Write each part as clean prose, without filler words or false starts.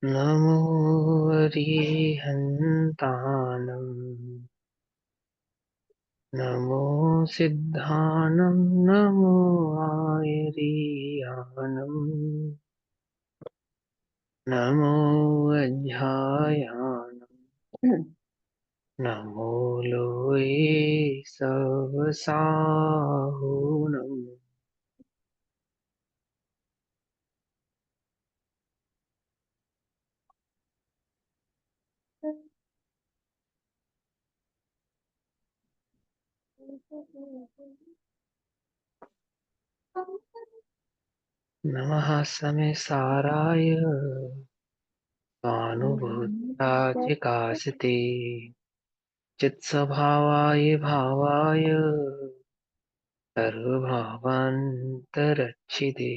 नमो अरिहन्ताणं नमो सिद्धानं नमो आयरियाणं नमो अध्यायानं नमो लोये सवसाहुनं नमः समे साराय स्वानुभूत्याचिकासिते चित्स्वभावाय भावाय सर्वभावान्तरच्छिदे।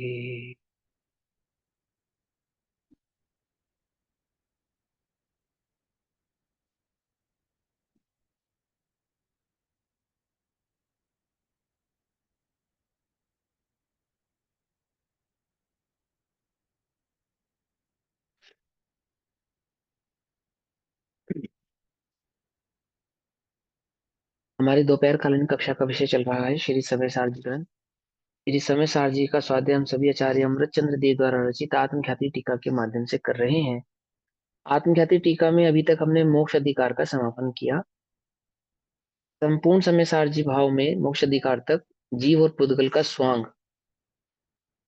हमारी दोपहर कालीन कक्षा का विषय चल रहा है श्री समय सारजी ग्रंथ। श्री समय सारजी का स्वाध्याय हम सभी आचार्य अमृत चंद्र देव द्वारा रचित आत्मख्याति टीका के माध्यम से कर रहे हैं। आत्मख्याति टीका में अभी तक हमने मोक्ष अधिकार का समापन किया। संपूर्ण समय सारजी भाव में मोक्ष अधिकार तक जीव और पुद्गल का स्वांग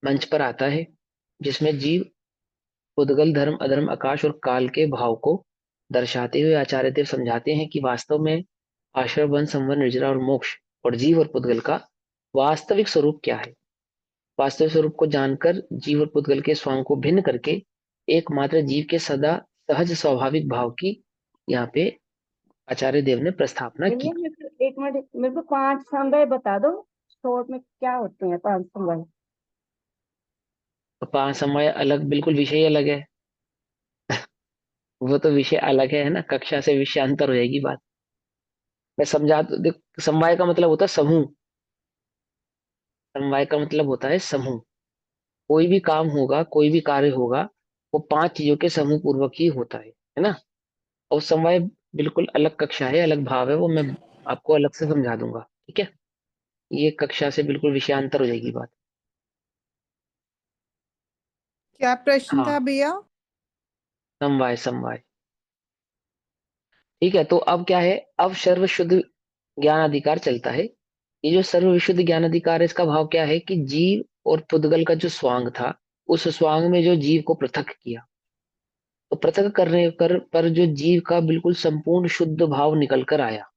मंच पर आता है, जिसमें जीव, पुद्गल, धर्म, अधर्म, आकाश और काल के भाव को दर्शाते हुए आचार्य देव समझाते हैं कि वास्तव में आश्रम, वन, संवर, निर्जरा और मोक्ष और जीव और पुद्गल का वास्तविक स्वरूप क्या है। वास्तविक स्वरूप को जानकर जीव और पुद्गल के स्वांग को भिन्न करके एकमात्र जीव के सदा सहज स्वाभाविक भाव की यहाँ पे आचार्य देव ने प्रस्थापना की। भैया एक मिनट, मेरे को 5 समय बता दो। शॉर्ट में क्या होते हैं 5 समय? तो पांच समय अलग, बिल्कुल विषय अलग है। वो तो विषय अलग है ना, कक्षा से विषयांतर हो जाएगी बात। मैं समझा तो देख, समवाय का मतलब होता है समूह। समवाय का मतलब होता है समूह। कोई भी काम होगा, कोई भी कार्य होगा, वो पांच चीजों के समूह पूर्वक ही होता है ना। और समवाय बिल्कुल अलग कक्षा है, अलग भाव है, वो मैं आपको अलग से समझा दूंगा, ठीक है। ये कक्षा से बिल्कुल विषयांतर हो जाएगी बात। क्या प्रश्न था हाँ, भैया? समवाय समवाय। ठीक है, तो अब क्या है, अब सर्व शुद्ध ज्ञान अधिकार चलता है। ये जो सर्व विशुद्ध ज्ञान अधिकार है, इसका भाव क्या है कि जीव और पुद्गल का जो स्वांग था, उस स्वांग में जो जीव को पृथक किया, तो पृथक करने पर जो जीव का बिल्कुल संपूर्ण शुद्ध भाव निकल कर आया,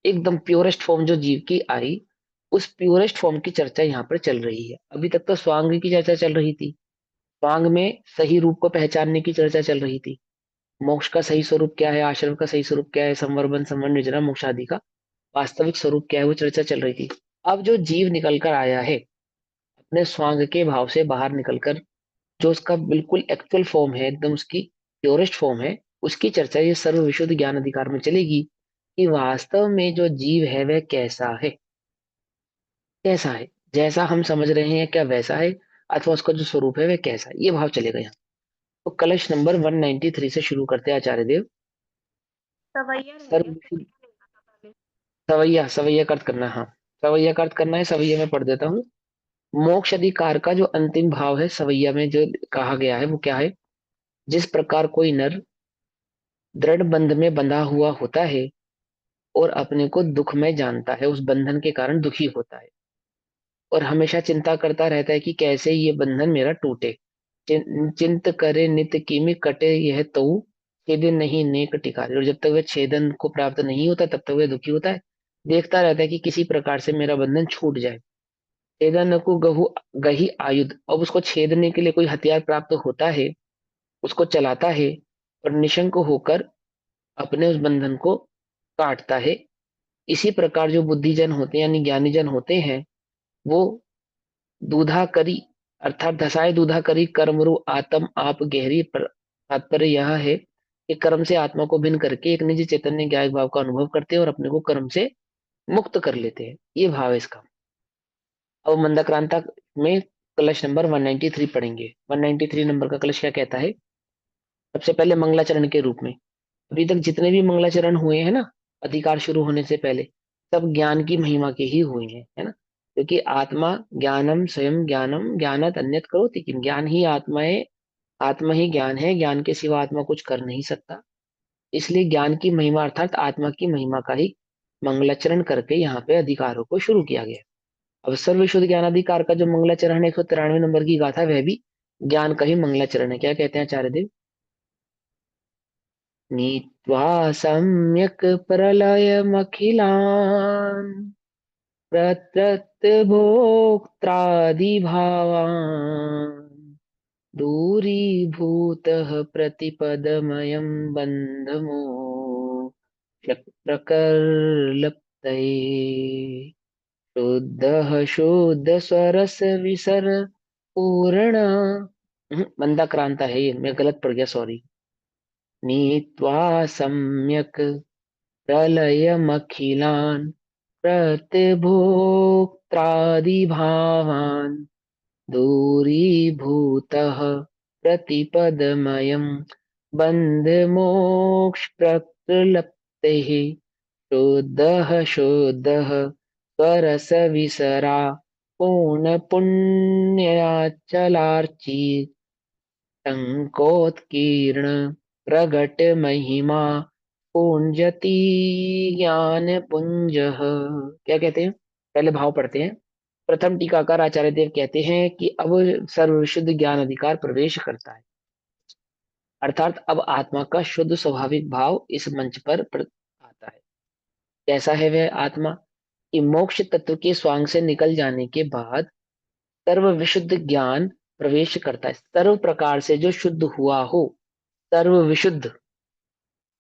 एकदम प्योरेस्ट फॉर्म जो जीव की आई, उस प्योरेस्ट फॉर्म की चर्चा यहाँ पर चल रही है। अभी तक तो स्वांग की चर्चा चल रही थी, स्वांग में सही रूप को पहचानने की चर्चा चल रही थी। मोक्ष का सही स्वरूप क्या है, आश्रम का सही स्वरूप क्या है, संवर्बन, संवर, निर्जरा, मोक्ष आदि का वास्तविक स्वरूप क्या है, वो चर्चा चल रही थी। अब जो जीव निकल कर आया है अपने स्वांग के भाव से बाहर निकलकर, जो उसका बिल्कुल एक्चुअल फॉर्म है, एकदम उसकी प्योरेस्ट फॉर्म है, उसकी चर्चा ये सर्व विशुद्ध ज्ञान अधिकार में चलेगी कि वास्तव में जो जीव है वह कैसा है। कैसा है, जैसा हम समझ रहे हैं क्या वैसा है, अथवा उसका जो स्वरूप है वह कैसा है, ये भाव चलेगा यहाँ। तो कलश नंबर 193 से शुरू करते हैं आचार्य देव। सवैया रह सर्व गया, विशुद्ध सवैया नहीं था पहले। सवैया, सवैया का अर्थ करना, हाँ। सवैया का अर्थ करना है, सवैया में पढ़ देता हूँ। मोक्ष अधिकार का जो अंतिम भाव है सवैया में जो कहा गया है वो क्या है। जिस प्रकार कोई नर दृढ़ बंध में बंधा हुआ होता है और अपने को दुख में जानता है, उस बंधन के कारण दुखी होता है और हमेशा चिंता करता रहता है कि कैसे ये बंधन मेरा टूटे। चिंत करे नित कीमि कटे यह तो छेदन नहीं नेक टिकारे। और जब तक वह छेदन को प्राप्त नहीं होता तब तक वह दुखी होता है, देखता रहता है कि किसी प्रकार से मेरा बंधन छूट जाए। छेदन को गहु गही आयुध, अब उसको छेदने के लिए कोई हथियार प्राप्त होता है, उसको चलाता है और निशंक होकर अपने उस बंधन को काटता है। इसी प्रकार जो बुद्धिजन होते हैं यानी ज्ञानी जन होते हैं, वो दूधा करी अर्थात धसाए दूधा करी कर्मरु आत्म आप गहरी तात्पर्य यह है कि कर्म से आत्मा को भिन्न करके एक निजी चैतन्य ज्ञायक भाव का अनुभव करते हैं और अपने को कर्म से मुक्त कर लेते हैं, ये भाव है इसका। अब मंदक्रांता में कलश नंबर 193 पढ़ेंगे। 193 नंबर का कलश क्या कहता है। सबसे पहले मंगलाचरण के रूप में। अभी तक जितने भी मंगलाचरण हुए हैं ना, अधिकार शुरू होने से पहले, सब ज्ञान की महिमा के ही हुए हैं, है ना। क्योंकि आत्मा ज्ञानम स्वयं ज्ञानम ज्ञानत अन्यत करोति किम, ज्ञान ही आत्मा है, आत्मा ही ज्ञान है, ज्ञान के सिवा आत्मा कुछ कर नहीं सकता। इसलिए ज्ञान की महिमा अर्थात आत्मा की महिमा का ही मंगलाचरण करके यहाँ पे अधिकारों को शुरू किया गया। अब सर्वविशुद्ध ज्ञानाधिकार का जो मंगलाचरण है 193 नंबर की गाथा, वह भी ज्ञान का ही मंगलाचरण है। क्या कहते हैं आचार्य देव? नीत्वा सम्यक् प्रलयमखिलान् प्रत्यक्तभोक्त्रादिभावान् दूरीभूतः प्रतिपदमयं बन्धमोक्षप्रकर्लप्तये शुद्धः शुद्ध स्वरस विसर पूर्ण। बंदा क्रांता है ये, मैं गलत पढ़ गया, सॉरी। नीत्वा सम्यक् प्रलयमखिलान् प्रतिभोक्त्रादिभावान् दूरीभूतः प्रतिपदमयम् बन्धमोक्षप्रलप्तेः शुद्धः शुद्धः स्वरसविसरा पूर्णपुण्याचलार्ची टङ्कोत्कीर्ण प्रगट महिमा पुंजति ज्ञान पुंजः। क्या कहते हैं? पहले भाव पढ़ते हैं। प्रथम टीकाकार आचार्य देव कहते हैं कि अब सर्वशुद्ध ज्ञान अधिकार प्रवेश करता है, अर्थात अब आत्मा का शुद्ध स्वाभाविक भाव इस मंच पर आता है। कैसा है वह आत्मा? कि मोक्ष तत्व के स्वांग से निकल जाने के बाद सर्व विशुद्ध ज्ञान प्रवेश करता है। सर्व प्रकार से जो शुद्ध हुआ हो, सर्व विशुद्ध,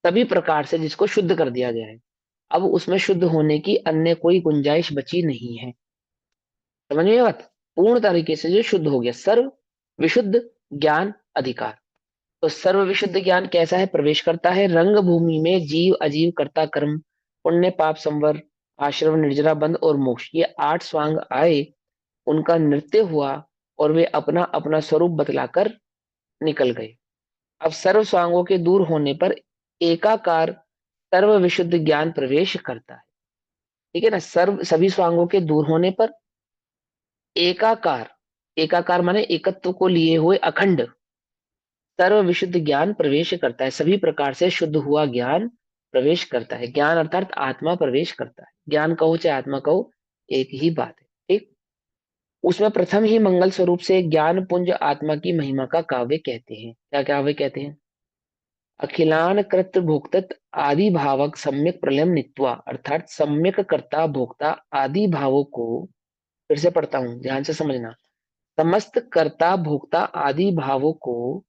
सभी प्रकार से जिसको शुद्ध कर दिया गया है, अब उसमें शुद्ध होने की अन्य कोई गुंजाइश बची नहीं है। समझ में बात? पूर्ण तरीके से जो शुद्ध हो गया, सर्व विशुद्ध ज्ञान अधिकार। तो सर्व विशुद्ध ज्ञान कैसा है? प्रवेश करता है रंग भूमि में जीव अजीव कर्ता कर्म पुण्य पाप संवर आश्रम निर्जरा बंध और मोक्ष, ये 8 स्वांग आए, उनका नृत्य हुआ और वे अपना अपना स्वरूप बतलाकर निकल गए। अब सर्व स्वांगों के दूर होने पर एकाकार सर्व विशुद्ध ज्ञान प्रवेश करता है। ठीक है ना। सर्व सभी स्वांगों के दूर होने पर एकाकार, एकाकार माने एकत्व को लिए हुए अखंड सर्व विशुद्ध ज्ञान प्रवेश करता है। सभी प्रकार से शुद्ध हुआ ज्ञान प्रवेश करता है। ज्ञान अर्थात आत्मा प्रवेश करता है। ज्ञान कहो चाहे आत्मा कहो, एक ही बात है। ठीक। उसमें प्रथम ही मंगल स्वरूप से ज्ञान पुंज आत्मा की महिमा का काव्य कहते हैं। क्या काव्य कहते हैं? अखिलान कृत भोक्तत आदि भावक सम्यक प्रलयम नित्वा, अर्थात सम्यक कर्ता भोक्ता आदि भावों को, फिर से पढ़ता हूं ध्यान से समझना, समस्त कर्ता भोक्ता आदि भावों को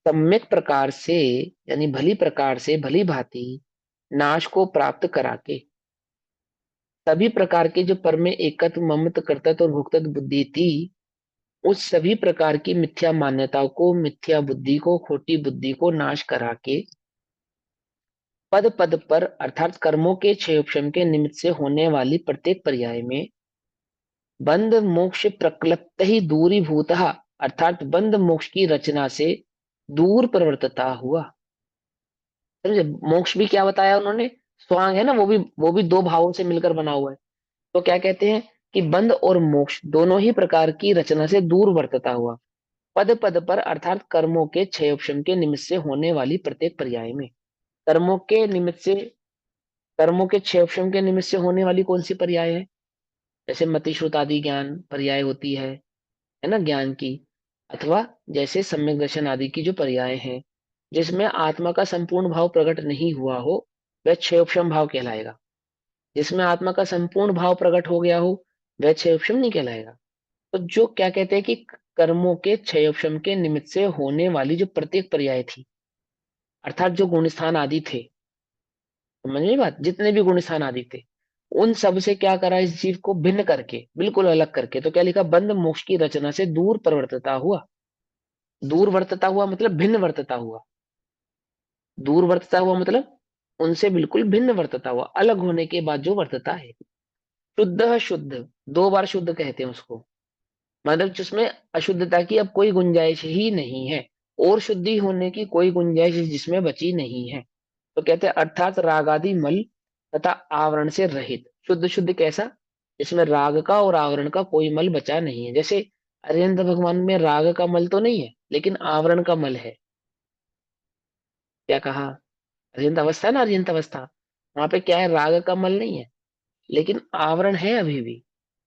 सम्यक प्रकार से, यानी भली प्रकार से, भली भांति नाश को प्राप्त करा के सभी प्रकार के जो पर में एकत्व ममत्व कर्तव्य और भोक्तत्व बुद्धि थी, उस सभी प्रकार की मिथ्या मान्यताओं को, मिथ्या बुद्धि को, खोटी बुद्धि को नाश करा के पद पद पर अर्थात कर्मों के क्षयोपशम के निमित्त से होने वाली प्रत्येक पर्याय में बंध मोक्ष प्रक्लप्त ही दूरीभूत, अर्थात बंध मोक्ष की रचना से दूर प्रवर्तता हुआ। समझे? मोक्ष भी क्या बताया उन्होंने? स्वांग है ना, वो भी दो भावों से मिलकर बना हुआ है। तो क्या कहते हैं कि बंध और मोक्ष दोनों ही प्रकार की रचना से दूर वर्तता हुआ पद पद पर अर्थात कर्मों के क्षयोपशम के निमित्त से होने वाली प्रत्येक पर्याय में, कर्मों के निमित्त से, कर्मों के क्षयोपशम के निमित्त से होने वाली कौन सी पर्याय है? जैसे मति श्रुत आदि ज्ञान पर्याय होती है ना ज्ञान की, अथवा जैसे सम्यक दर्शन आदि की जो पर्याय हैं, जिसमें आत्मा का संपूर्ण भाव प्रकट नहीं हुआ हो, वह क्षयोपशम भाव कहलाएगा। जिसमें आत्मा का संपूर्ण भाव प्रकट हो गया हो, वह क्षयोपशम नहीं कहलाएगा। तो जो क्या कहते हैं कि कर्मों के क्षयोपशम के निमित्त से होने वाली जो प्रत्येक पर्याय थी, अर्थात जो गुणस्थान आदि थे, समझ में बात, जितने भी गुणस्थान आदि थे, उन सब से क्या करा इस जीव को भिन्न करके, बिल्कुल अलग करके। तो क्या लिखा? बंध मोक्ष की रचना से दूर प्रवर्तता हुआ। दूर वर्तता हुआ मतलब भिन्न वर्तता हुआ। दूर वर्तता हुआ मतलब उनसे बिल्कुल भिन्न वर्तता हुआ, अलग होने के बाद जो वर्तता है। शुद्ध शुद्ध, 2 बार शुद्ध कहते हैं उसको, मतलब जिसमें अशुद्धता की अब कोई गुंजाइश ही नहीं है। और शुद्धि होने की कोई गुंजाइश जिसमें बची नहीं है। तो कहते हैं अर्थात रागादि मल तथा आवरण से रहित। शुद्ध शुद्ध कैसा? इसमें राग का और आवरण का कोई मल बचा नहीं है। जैसे अरिहंत भगवान में राग का मल तो नहीं है, लेकिन आवरण का मल है। क्या कहा? अरिहंत अवस्था है ना, अरिहंत अवस्था, वहां पे क्या है? राग का मल नहीं है, लेकिन आवरण है अभी भी।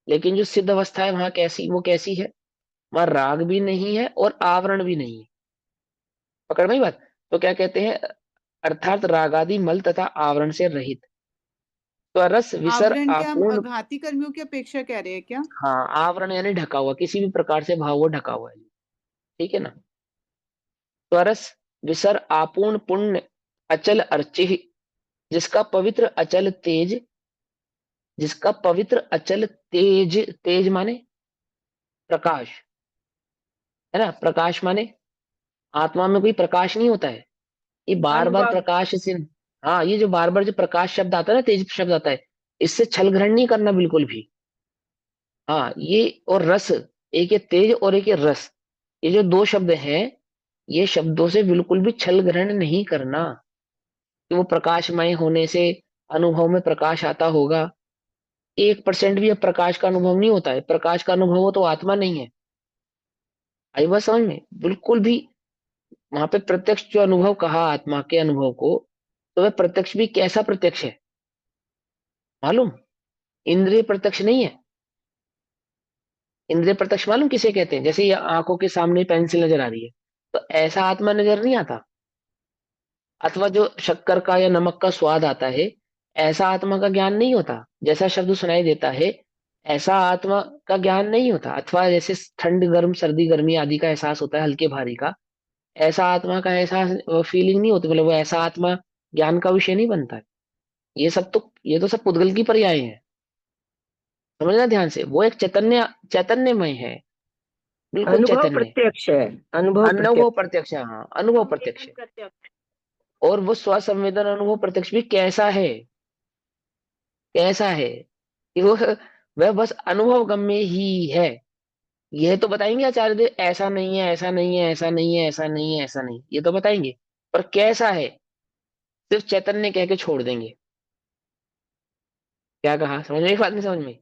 लेकिन जो सिद्ध अवस्था है वहां कैसी, वो कैसी है? वहां राग भी नहीं है और आवरण भी नहीं है। पकड़ में ही बात? तो क्या कहते हैं? अर्थात रागादि मल तथा आवरण से रहित। तो रस विसर आवरण क्या हम आपूर्ण। घाती कर्मियों की अपेक्षा कह रहे हैं क्या? हाँ, आवरण यानी ढका हुआ, किसी भी प्रकार से भाव वो ढका हुआ है। ठीक है ना? त्वरस विसर आपूर्ण पुण्य अचल अर्चिह, जिसका पवित्र अचल तेज, जिसका पवित्र अचल तेज, तेज माने प्रकाश, है ना? प्रकाश माने आत्मा में कोई प्रकाश नहीं होता है, ये बार बार अनुभव। प्रकाश से। हाँ, ये जो बार बार जो प्रकाश शब्द आता है ना, तेज शब्द आता है, इससे छल ग्रहण नहीं करना बिल्कुल भी। हाँ, ये और रस, एक ये तेज और एक ये रस, ये जो दो शब्द हैं, ये शब्दों से बिल्कुल भी छल ग्रहण नहीं करना कि वो प्रकाशमय होने से अनुभव में प्रकाश आता होगा। 1% भी अब प्रकाश का अनुभव नहीं होता है। प्रकाश का अनुभव हो तो आत्मा नहीं है। आई बात समझ में? बिल्कुल भी। वहां पे प्रत्यक्ष जो अनुभव कहा आत्मा के अनुभव को, तो वह प्रत्यक्ष भी कैसा प्रत्यक्ष है मालूम? इंद्रिय प्रत्यक्ष नहीं है। इंद्रिय प्रत्यक्ष मालूम किसे कहते हैं? जैसे ये आंखों के सामने पेंसिल नजर आ रही है, तो ऐसा आत्मा नजर नहीं आता। अथवा जो शक्कर का या नमक का स्वाद आता है, ऐसा आत्मा का ज्ञान नहीं होता। जैसा शब्द सुनाई देता है, ऐसा आत्मा का ज्ञान नहीं होता। अथवा जैसे ठंड गर्म सर्दी गर्मी आदि का एहसास होता है, हल्के भारी का, ऐसा आत्मा का एहसास फीलिंग नहीं होती, मतलब वो ऐसा आत्मा ज्ञान का विषय नहीं बनता है। ये तो सब पुद्गल की पर्याय है। समझना ध्यान से, वो एक चैतन्य, चैतन्यमय है, बिल्कुल अनुभव चैतन्य। प्रत्यक्ष है। अनुभव अनुभव प्रत्यक्ष। प्रत्यक्ष है, हाँ, अनुभव प्रत्यक्ष संवेदन है। प्रत्यक्ष। और वो स्वसंवेदन अनुभव प्रत्यक्ष भी कैसा है? कैसा है कि वो, वह बस अनुभव गम्य ही है। यह तो बताएंगे आचार्य देव, ऐसा नहीं है, ऐसा नहीं है, ऐसा नहीं है, ऐसा नहीं है, ऐसा नहीं, ये तो बताएंगे। पर कैसा है, सिर्फ चैतन्य कह के छोड़ देंगे। क्या कहा? समझ में? एक बात नहीं समझ में?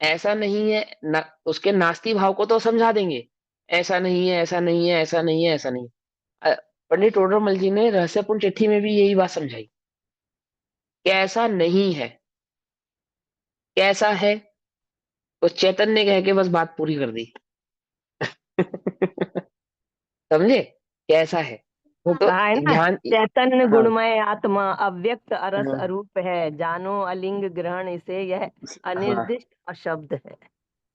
ऐसा नहीं है ना, उसके नास्ती भाव को तो समझा देंगे। ऐसा नहीं है, ऐसा नहीं है, ऐसा नहीं है, ऐसा नहीं है। पंडित टोडरमल जी ने रहस्यपूर्ण चिट्ठी में भी यही बात समझाई। कैसा नहीं है, कैसा है, तो चैतन्य कह के बस बात पूरी कर दी। समझे? कैसा है? वो तो कहा है ना, ध्यान। चैतन्य हाँ, गुणमय आत्मा अव्यक्त अरस हाँ, अरूप है, जानो अलिंग ग्रहण इसे, यह हाँ, अनिर्दिष्ट अशब्द है।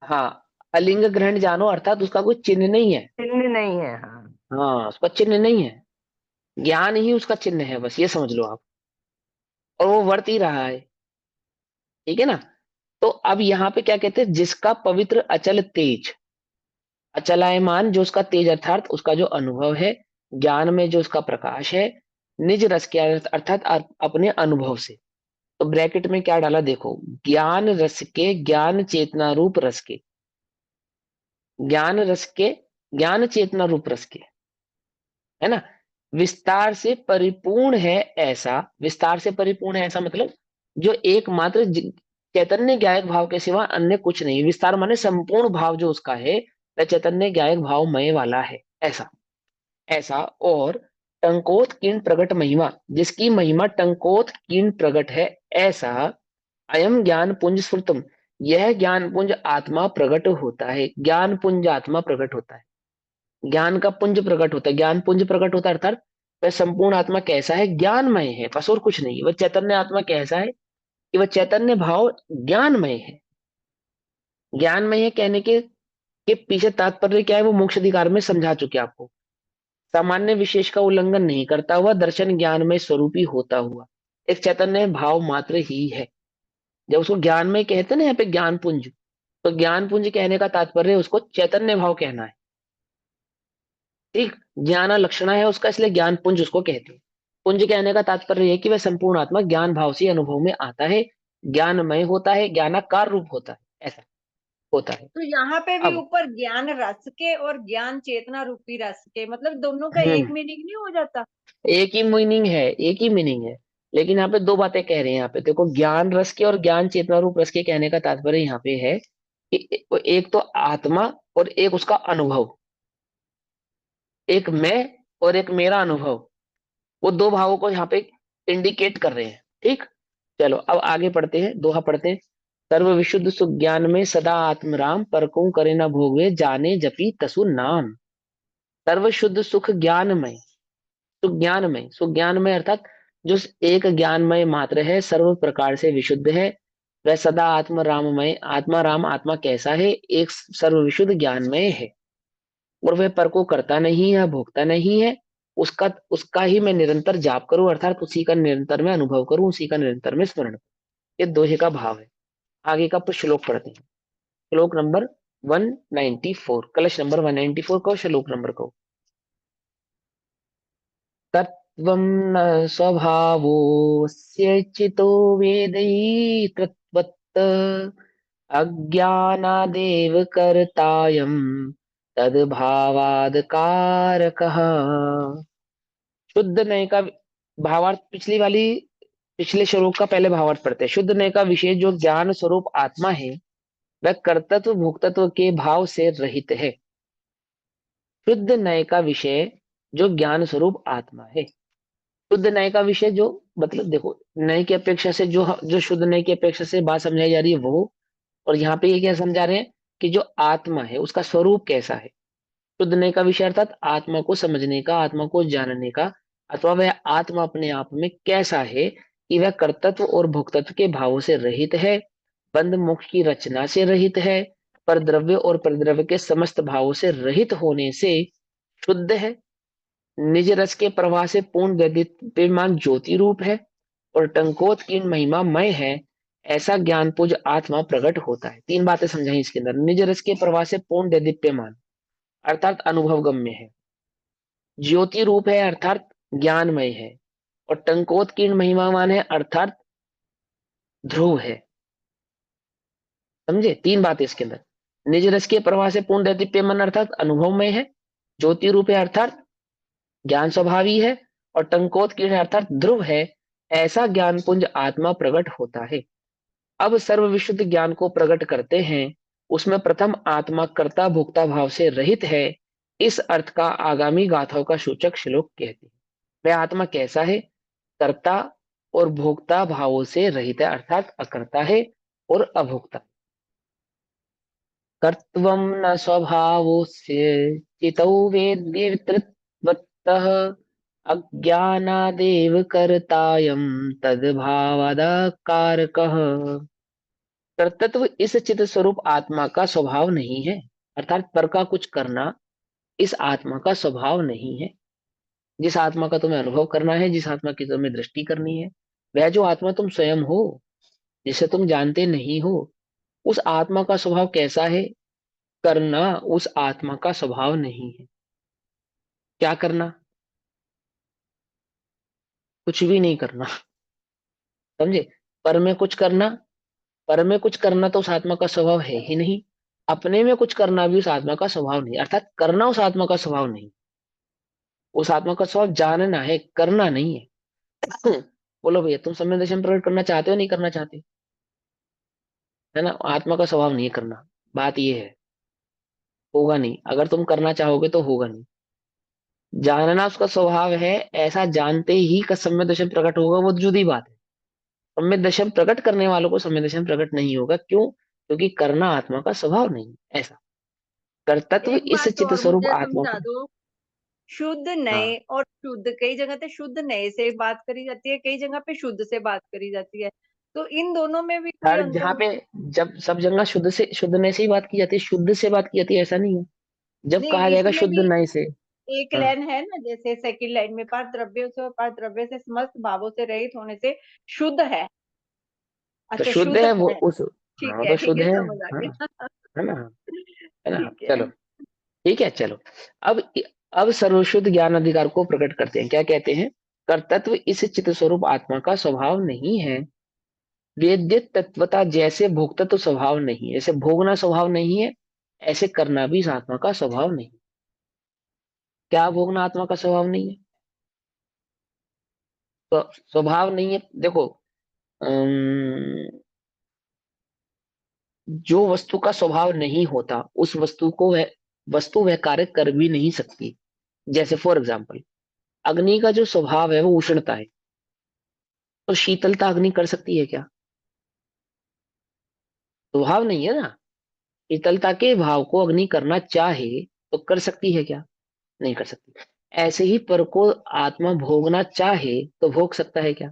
हाँ, अलिंग ग्रहण जानो, अर्थात उसका कोई चिन्ह नहीं है। चिन्ह नहीं है, हाँ। हाँ, उसका चिन्ह नहीं है। ज्ञान ही उसका चिन्ह है, बस ये समझ लो आप। और वो वर्त ही रहा है। ठीक है ना? तो अब यहाँ पे क्या कहते हैं? जिसका पवित्र अचल तेज, अचलायमान जो उसका तेज, अर्थात उसका जो अनुभव है, ज्ञान में जो उसका प्रकाश है, निज रस के अर्थात अपने अनुभव से। तो ब्रैकेट में क्या डाला देखो, ज्ञान रस के, ज्ञान चेतना रूप रस के, ज्ञान रस के, ज्ञान चेतना रूप रस के, है ना? विस्तार से परिपूर्ण है ऐसा, विस्तार से परिपूर्ण है ऐसा मतलब जो एकमात्र चैतन्य ज्ञायक भाव के सिवा अन्य कुछ नहीं। विस्तार माने संपूर्ण भाव जो उसका है, वह चैतन्य ज्ञायक भाव मय वाला है, ऐसा। ऐसा और टंकोत कीर्ण प्रगट महिमा, जिसकी महिमा टंकोत कीर्ण प्रगट है, ऐसा अयम ज्ञान पुंज स्फुटम, यह ज्ञान पुंज आत्मा प्रकट होता है। ज्ञान पुंज आत्मा प्रकट होता है, ज्ञान का पुंज प्रकट होता है, ज्ञान पुंज प्रकट होता है। अर्थात वह संपूर्ण आत्मा कैसा है? ज्ञानमय है, बस और कुछ नहीं। वह चैतन्य आत्मा कैसा है कि वह चैतन्य भाव ज्ञानमय है। ज्ञानमय है कहने के पीछे तात्पर्य क्या है, वो मोक्ष अधिकार में समझा चुके आपको। सामान्य विशेष का उल्लंघन नहीं करता हुआ, दर्शन ज्ञानमय स्वरूपी होता हुआ एक चैतन्य भाव मात्र ही है। जब उसको ज्ञानमय कहते हैं ना यहाँ पे, ज्ञान पुंज, तो ज्ञान पुंज कहने का तात्पर्य उसको चैतन्य भाव कहना है। ठीक, ज्ञान लक्षणा है उसका, इसलिए ज्ञान पुंज उसको कहते हैं। पुंज कहने का तात्पर्य है कि वह संपूर्ण आत्मा ज्ञान भाव से अनुभव में आता है, ज्ञानमय होता है, ज्ञानाकार रूप होता है, ऐसा। होता है। तो यहाँ पे भी अब ऊपर ज्ञान रस के और ज्ञान चेतना रूपी रस के, मतलब दोनों का एक हम्म मीनिंग नहीं हो जाता? एक ही मीनिंग है, एक ही मीनिंग है, लेकिन यहाँ पे दो बातें कह रहे हैं। यहाँ पे देखो, ज्ञान रस के और ज्ञान चेतना रूप रस के कहने का तात्पर्य यहाँ पे है कि एक तो आत्मा और एक उसका अनुभव, एक मैं और एक मेरा अनुभव, वो दो भावों को यहाँ पे इंडिकेट कर रहे हैं। ठीक, चलो अब आगे पढ़ते हैं, दोहा पढ़ते हैं। सर्व विशुद्ध सुख ज्ञान में सदा आत्मराम, पर को करे न भोगवे, जाने जपी तसु नाम। सर्व शुद्ध सुख ज्ञानमय, सुज्ञानमय, सुज्ञानमय अर्थात जो एक ज्ञानमय मात्र है, सर्व प्रकार से विशुद्ध है, वह सदा आत्म राममय, आत्मा राम आत्मा कैसा है, एक सर्व विशुद्ध ज्ञानमय है, और वह पर को करता नहीं है, भोगता नहीं है, उसका उसका ही मैं निरंतर जाप करूं, अर्थात उसी का निरंतर मैं अनुभव करूं, उसी का निरंतर मैं स्मरण करूं। ये दोहे का भाव है। आगे का श्लोक पढ़ते हैं। श्लोक नंबर 194, कलश नंबर 194 को, श्लोक नंबर को। तत्त्वं न स्वभावोऽस्य चितो वेदै तत्त्वत्, अज्ञानादेव कर्तायम् तद्भावाद् कारकः। शुद्ध नय का भावार्थ, पिछले श्लोक का पहले भावार्थ पढ़ते हैं। शुद्ध नय का विषय जो ज्ञान स्वरूप आत्मा है, वह कर्तृत्व भोक्तत्व के भाव से रहित है। शुद्ध नय का विषय जो ज्ञान स्वरूप आत्मा है, शुद्ध न्याय का विषय जो, मतलब देखो, न्याय की अपेक्षा से जो जो शुद्ध न्याय की अपेक्षा से बात समझाई जा रही है वो, और यहाँ पे ये क्या समझा रहे हैं कि जो आत्मा है उसका स्वरूप कैसा है। शुद्ध न्याय का विषय अर्थात आत्मा को समझने का, आत्मा को जानने का, अथवा वह आत्मा अपने आप में कैसा है कि वह कर्तृत्व और भोक्तत्व के भावों से रहित है, बंध मोक्ष की रचना से रहित है, पर द्रव्य और परद्रव्य के समस्त भावों से रहित होने से शुद्ध है, निज रस के प्रवाह से पूर्ण दीप्यमान ज्योति रूप है, और टंकोत की महिमामय है, ऐसा ज्ञान पुंज आत्मा प्रकट होता है। तीन बातें समझाई इसके अंदर। निज रस के प्रवाह से पूर्ण दीप्यमान अर्थात अनुभव गम्य है, ज्योति रूप है अर्थात ज्ञानमय है, और टंकोत की महिमामान है अर्थात ध्रुव है। समझे, तीन बातें इसके अंदर। निज रस के प्रवाह से पूर्ण दीप्यमान अर्थात अनुभवमय है, ज्योति रूप है अर्थात ज्ञान स्वभावी है, और टंकोत किरण अर्थात ध्रुव है, ऐसा ज्ञान पुंज आत्मा प्रकट होता है। अब सर्व विशुद्ध ज्ञान को प्रकट करते हैं, उसमें प्रथम आत्मा कर्ता भोक्ता भाव से रहित है, इस अर्थ का आगामी गाथाओं का सूचक श्लोक कहते हैं। वह आत्मा कैसा है? कर्ता और भोक्ता भावों से रहित है, अर्थात अकर्ता है और अभोक्ता। कर्त्वं न स्वभावोस्य चितौ वेद्यवृत्तः, अज्ञानादेव कर्तायं तद्भावादाकारकः। कर्तृत्व इस चित स्वरूप आत्मा का स्वभाव नहीं है, अर्थात पर का कुछ करना इस आत्मा का स्वभाव नहीं है। जिस आत्मा का तुम्हें अनुभव करना है, जिस आत्मा की तुम्हें दृष्टि करनी है, वह जो आत्मा तुम स्वयं हो, जिसे तुम जानते नहीं हो, उस आत्मा का स्वभाव कैसा है? करना उस आत्मा का स्वभाव नहीं है। क्या करना? कुछ भी नहीं करना। समझे, पर में कुछ करना, पर में कुछ करना तो उस आत्मा का स्वभाव है ही नहीं। अपने में कुछ करना भी उस आत्मा का स्वभाव नहीं, अर्थात करना उस आत्मा का स्वभाव नहीं। उस आत्मा का स्वभाव जानना है, करना नहीं है। बोलो भैया, तुम समय दर्शन प्रकट करना चाहते हो, नहीं करना चाहते? है ना, आत्मा का स्वभाव नहीं है करना। बात ये है, होगा नहीं। अगर तुम करना चाहोगे तो होगा नहीं। जानना उसका स्वभाव है, ऐसा जानते ही का सम्यक दर्शन प्रकट होगा, वो जुदी बात है। सम्यक दर्शन प्रकट करने वालों को सम्यक दर्शन प्रकट नहीं होगा, क्यों? क्योंकि करना आत्मा का स्वभाव नहीं है। ऐसा कर्तत्व एक इस बात चित और स्वरूप मुझे आत्मा समझा को। दो। शुद्ध नए हाँ, और शुद्ध, कई जगह पे शुद्ध नए से बात करी जाती है, कई जगह पे शुद्ध से बात करी जाती है। तो इन दोनों में भी कोई हर अंतर जहाँ होता पे, जब सब जगह शुद्ध से, शुद्ध नय से ही बात की जाती है, शुद्ध से बात की जाती है, ऐसा नहीं है। जब नहीं? कहा जाएगा इसमें शुद्ध भी नय से। एक हाँ, लाइन है ना, जैसे सेकंड लाइन में, पर द्रव्य से और पर द्रव्य से समस्त भावों से रहित होने से शुद्ध है। तो अच्छा, शुद्ध शुद्ध है वो है। उस, ठीक हाँ है, तो ठीक शुद्ध है, है। समझ आ हाँ, गया। है ना, है ना, ठीक है। चलो ठीक है, चलो। अब अब सर्वशुद्ध ज्ञान अधिकार को प्रकट करते हैं। क्या कहते हैं? कर्तत्व इस चित स्वरूप आत्मा का स्वभाव नहीं है, वेद्य तत्वता जैसे भोक्ता तो स्वभाव नहीं है, जैसे भोगना स्वभाव नहीं है, ऐसे करना भी इस आत्मा का स्वभाव नहीं। क्या भोगना आत्मा का स्वभाव नहीं है? तो स्वभाव नहीं है, देखो। अम, जो वस्तु का स्वभाव नहीं होता उस वस्तु को वह वस्तु वह कार्य कर भी नहीं सकती। जैसे फॉर एग्जाम्पल, अग्नि का जो स्वभाव है वो उष्णता है, तो शीतलता अग्नि कर सकती है क्या? स्वभाव नहीं है ना। शीतलता के भाव को अग्नि करना चाहे तो कर सकती है क्या? नहीं कर सकती। ऐसे ही पर को आत्मा भोगना चाहे तो भोग सकता है क्या?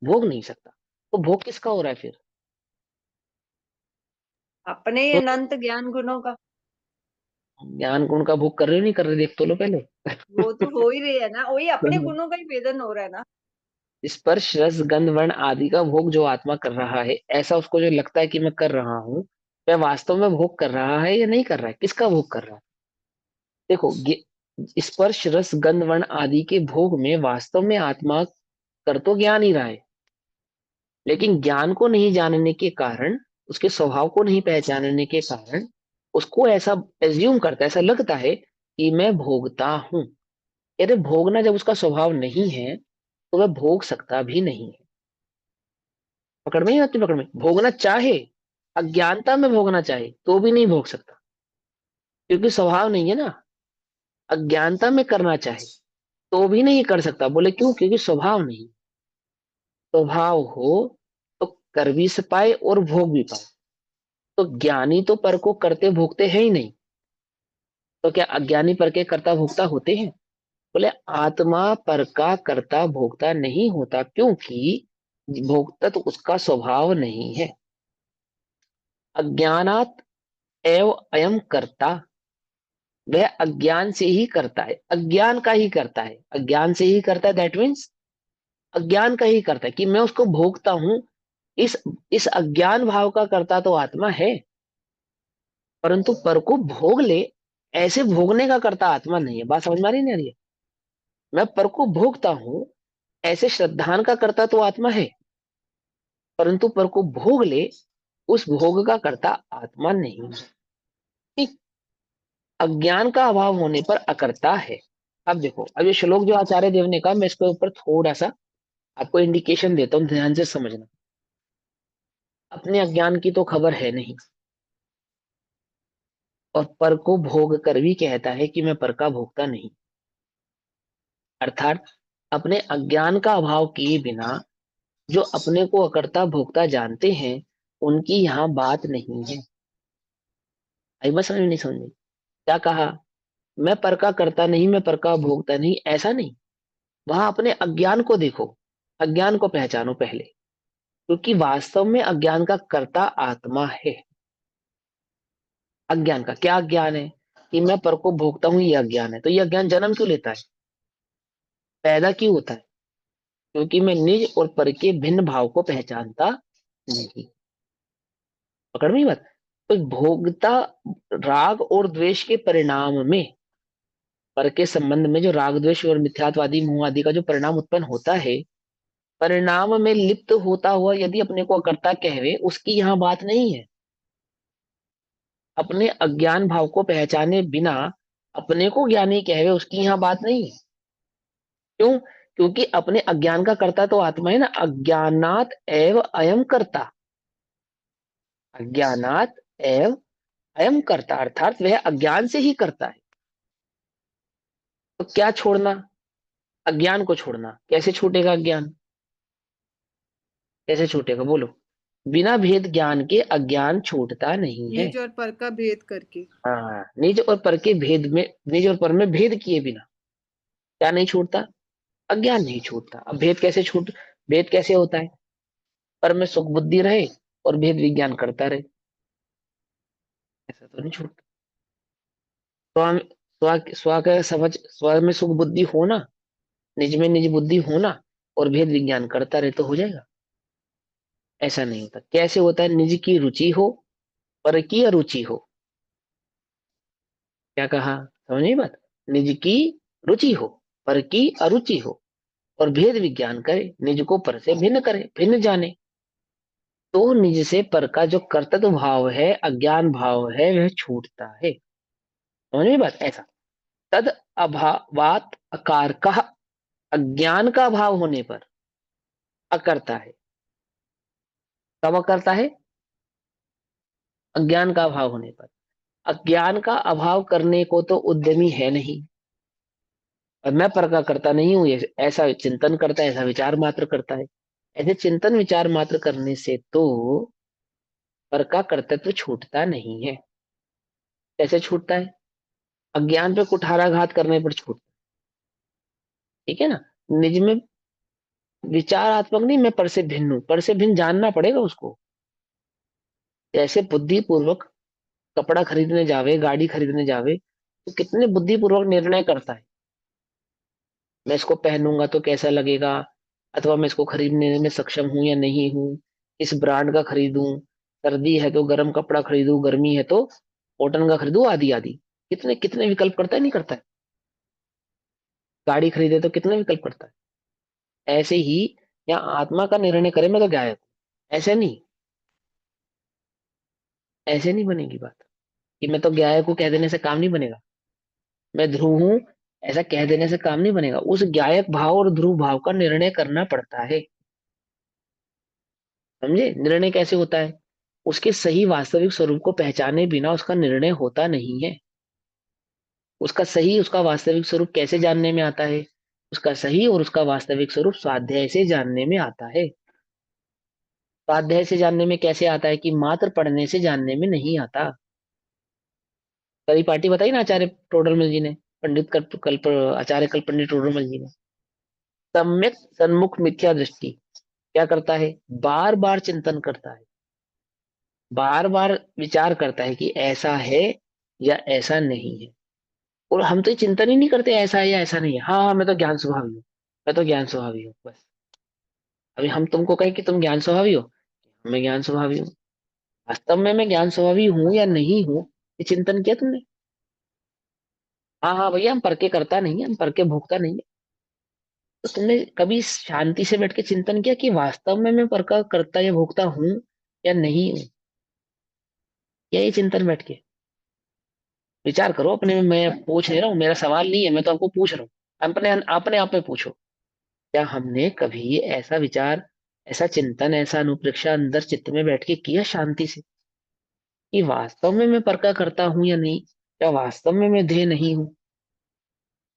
भोग नहीं सकता। तो भोग किसका हो रहा है फिर? अपने तो अनंत ज्ञान गुणों का। ज्ञान गुण का भोग कर रहे हो नहीं कर रहे, देख तो लो पहले। वो तो हो ही रही है ना, वही अपने गुणों का ही वेदन हो रहा है ना। स्पर्श रस गंध वर्ण आदि का भोग जो आत्मा कर रहा है, ऐसा उसको जो लगता है कि मैं कर रहा हूँ, वह वास्तव में भोग कर रहा है या नहीं कर रहा है? किसका भोग कर रहा है? देखो, स्पर्श रस गंध वर्ण आदि के भोग में वास्तव में आत्मा कर तो ज्ञान ही रहा है, लेकिन ज्ञान को नहीं जानने के कारण, उसके स्वभाव को नहीं पहचानने के कारण उसको ऐसा एज्यूम करता है, ऐसा लगता है कि मैं भोगता हूं। अरे भोगना जब उसका स्वभाव नहीं है तो वह भोग सकता भी नहीं है। पकड़ में ही आती, पकड़ में भोगना चाहे, अज्ञानता में भोगना चाहे तो भी नहीं भोग सकता, क्योंकि स्वभाव नहीं है ना। अज्ञानता में करना चाहे तो भी नहीं कर सकता, बोले क्यों? क्योंकि स्वभाव नहीं। स्वभाव हो तो कर भी पाए और भोग भी पाए। तो ज्ञानी तो पर को करते भोगते हैं ही नहीं, तो क्या अज्ञानी पर के कर्ता भोक्ता होते हैं? बोले आत्मा पर का कर्ता भोक्ता नहीं होता, क्योंकि भोक्ता तो उसका स्वभाव नहीं है। अज्ञानात एव अयम कर्ता, वह अज्ञान से ही करता है, अज्ञान का ही करता है, अज्ञान से ही करता है, दैट मीन्स अज्ञान का ही करता है कि मैं उसको भोगता हूं। इस इस अज्ञान भाव का करता तो आत्मा है, परंतु पर को भोग ले ऐसे भोगने का करता आत्मा नहीं है। बात समझ में आ रही है नहीं आ रही है? मैं पर को भोगता हूं ऐसे श्रद्धान का करता तो आत्मा है, परंतु पर को भोग ले उस भोग का करता आत्मा नहीं है। ठीक। अज्ञान का अभाव होने पर अकर्ता है। अब देखो, अब ये श्लोक जो आचार्य देव ने कहा, मैं इसके ऊपर थोड़ा सा आपको इंडिकेशन देता हूँ, ध्यान से समझना। अपने अज्ञान की तो खबर है नहीं, और पर को भोग कर भी कहता है कि मैं पर का भोगता नहीं। अर्थात अपने अज्ञान का अभाव किए बिना जो अपने को अकर्ता भोक्ता जानते हैं, उनकी यहाँ बात नहीं है। आई बात समझ में? नहीं समझ में? क्या कहा? मैं पर का करता नहीं, मैं पर का भोगता नहीं, ऐसा नहीं। वहां अपने अज्ञान को देखो, अज्ञान को पहचानो पहले, क्योंकि वास्तव में अज्ञान का कर्ता आत्मा है। अज्ञान का क्या अज्ञान है? कि मैं पर को भोगता हूं, ये अज्ञान है। तो ये अज्ञान जन्म क्यों लेता है, पैदा क्यों होता है? क्योंकि मैं निज और पर के भिन्न भाव को पहचानता नहीं। पकड़ में ही बात। तो भोगता राग और द्वेष के परिणाम में, पर के संबंध में जो राग द्वेष और मिथ्यात्वादी मोह आदि का जो परिणाम उत्पन्न होता है, परिणाम में लिप्त होता हुआ यदि अपने को अकर्ता कहवे, उसकी यहाँ बात नहीं है। अपने अज्ञान भाव को पहचाने बिना अपने को ज्ञानी कहवे, उसकी यहाँ बात नहीं है। क्यों? क्योंकि अपने अज्ञान का कर्ता तो आत्मा है ना। अज्ञानात एव अयम कर्ता, अज्ञानात एव अयम कर्ता, अर्थात वह अज्ञान से ही करता है। तो क्या छोड़ना? अज्ञान को छोड़ना। कैसे छूटेगा अज्ञान? कैसे छूटेगा बोलो? बिना भेद ज्ञान के अज्ञान छूटता नहीं है। निज और पर का भेद करके। हाँ, निज और पर के भेद में, निज और पर में भेद किए बिना क्या नहीं छूटता? अज्ञान नहीं छूटता। अब भेद कैसे छूट, भेद कैसे होता है? पर में सुख बुद्धि रहे और भेद विज्ञान करता रहे, ऐसा तो नहीं छूटता। स्व स्व स्व का समझ, स्व में सुख बुद्धि होना, निज में निज बुद्धि होना और भेद विज्ञान करता रहे तो हो जाएगा? ऐसा नहीं होता। कैसे होता है? निज की रुचि हो, पर की अरुचि हो। क्या कहा? समझ नहीं बात? निज की रुचि हो, पर की अरुचि हो, और भेद विज्ञान करे, निज को पर से भिन्न करे, भिन्न जाने। तो निज से पर का जो कर्तव्य भाव है, अज्ञान भाव है, वह छूटता है। समझ में बात? ऐसा तद अभावात अकार का, अज्ञान का अभाव होने पर अकर्ता है। कब अकर्ता है? अज्ञान का अभाव होने पर। अज्ञान का अभाव करने को तो उद्यमी है नहीं, और मैं पर का करता नहीं हूं, ये ऐसा चिंतन करता है, ऐसा विचार मात्र करता है। ऐसे चिंतन विचार मात्र करने से तो पर का कर्तव्य छूटता नहीं है। कैसे छूटता है? अज्ञान पे कुठाराघात करने पर छूटता है, ठीक है ना। निज में विचारात्मक नहीं, मैं पर से भिन्न हूं, पर से भिन्न जानना पड़ेगा उसको। जैसे बुद्धि पूर्वक कपड़ा खरीदने जावे, गाड़ी खरीदने जावे, तो कितने बुद्धि पूर्वक निर्णय करता है, मैं इसको पहनूंगा तो कैसा लगेगा, अथवा मैं इसको खरीदने में सक्षम हूं या नहीं हूं, किस ब्रांड का खरीदूं, सर्दी है तो गर्म कपड़ा खरीदूं, गर्मी है तो कॉटन का खरीदूं, आदि आदि। कितने कितने विकल्प करता है, नहीं करता है? गाड़ी खरीदे तो कितने विकल्प करता है। ऐसे ही यहाँ आत्मा का निर्णय करे मैं तो गायब हूं। ऐसे नहीं, ऐसे नहीं बनेगी बात कि मैं तो गायक हूं कह देने से काम नहीं बनेगा, मैं ध्रुव हूं ऐसा कह देने से काम नहीं बनेगा। उस गायक भाव और ध्रुव भाव का निर्णय करना पड़ता है। समझे? निर्णय कैसे होता है? उसके सही वास्तविक स्वरूप को पहचाने बिना उसका निर्णय होता नहीं है। उसका सही, उसका वास्तविक स्वरूप कैसे जानने में आता है? उसका सही और उसका वास्तविक स्वरूप स्वाध्याय से जानने में आता है। स्वाध्याय से जानने में कैसे आता है? कि मात्र पढ़ने से जानने में नहीं आता। परिपाटी बताई ना आचार्य टोडरमल जी ने, पंडित कल्प आचार्य कल्प पंडित टोडरमल जी ने। सम्यक सन्मुख मिथ्या दृष्टि क्या करता है? बार बार चिंतन करता है, बार बार विचार करता है कि ऐसा है या ऐसा नहीं है। और हम तो ये चिंतन ही नहीं करते ऐसा है या ऐसा नहीं है। हाँ हाँ, मैं तो ज्ञान स्वभावी हूँ, मैं तो ज्ञान स्वभावी हूँ, बस। अभी हम तुमको कहें कि तुम ज्ञान स्वभावी हो, मैं ज्ञान स्वभावी हूँ। वास्तव में मैं ज्ञान स्वभावी हूँ या नहीं हूँ, ये चिंतन किया तुमने? हाँ हाँ भैया, हम परके करता नहीं है, हम परके भोगता नहीं है। तो तुमने कभी शांति से बैठ के चिंतन किया कि वास्तव में मैं परका करता या भोगता हूँ या नहीं हूँ? या ये चिंतन बैठ के विचार करो अपने में। मैं पूछ नहीं रहा हूँ, मेरा सवाल नहीं है, मैं तो आपको पूछ रहा हूँ। अपने अपने आप में पूछो, क्या हमने कभी ऐसा विचार, ऐसा चिंतन, ऐसा अनुप्रेक्षा अंदर चित्त में बैठ के किया शांति से कि वास्तव में मैं परका करता हूं या नहीं, या वास्तव में मैं देह नहीं हूं,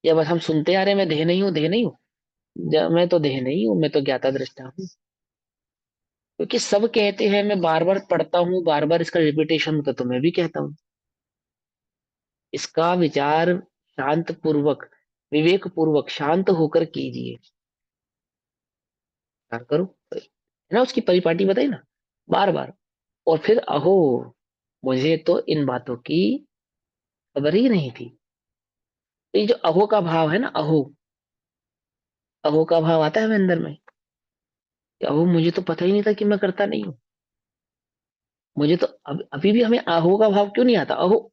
या बस हम सुनते आ रहे हैं मैं देह नहीं हूँ, देह नहीं हूँ। मैं तो देह नहीं हूँ, मैं तो ज्ञाता दृष्टा हूँ। क्योंकि सब कहते हैं, मैं बार बार पढ़ता हूँ, बार बार इसका रिपीटेशन होता, तो मैं भी कहता हूँ। इसका विचार शांत पूर्वक, विवेक पूर्वक शांत होकर कीजिए। विचार करो, है ना, उसकी परिपाटी बताई ना, बार बार। और फिर अहो, मुझे तो इन बातों की खबर ही नहीं थी। तो ये जो अहो का भाव है ना, अहो, अहो का भाव आता है हमें अंदर में कि अहो, मुझे तो पता ही नहीं था कि मैं करता नहीं हूँ। मुझे तो अभी भी हमें अहो का भाव क्यों नहीं आता? अहो,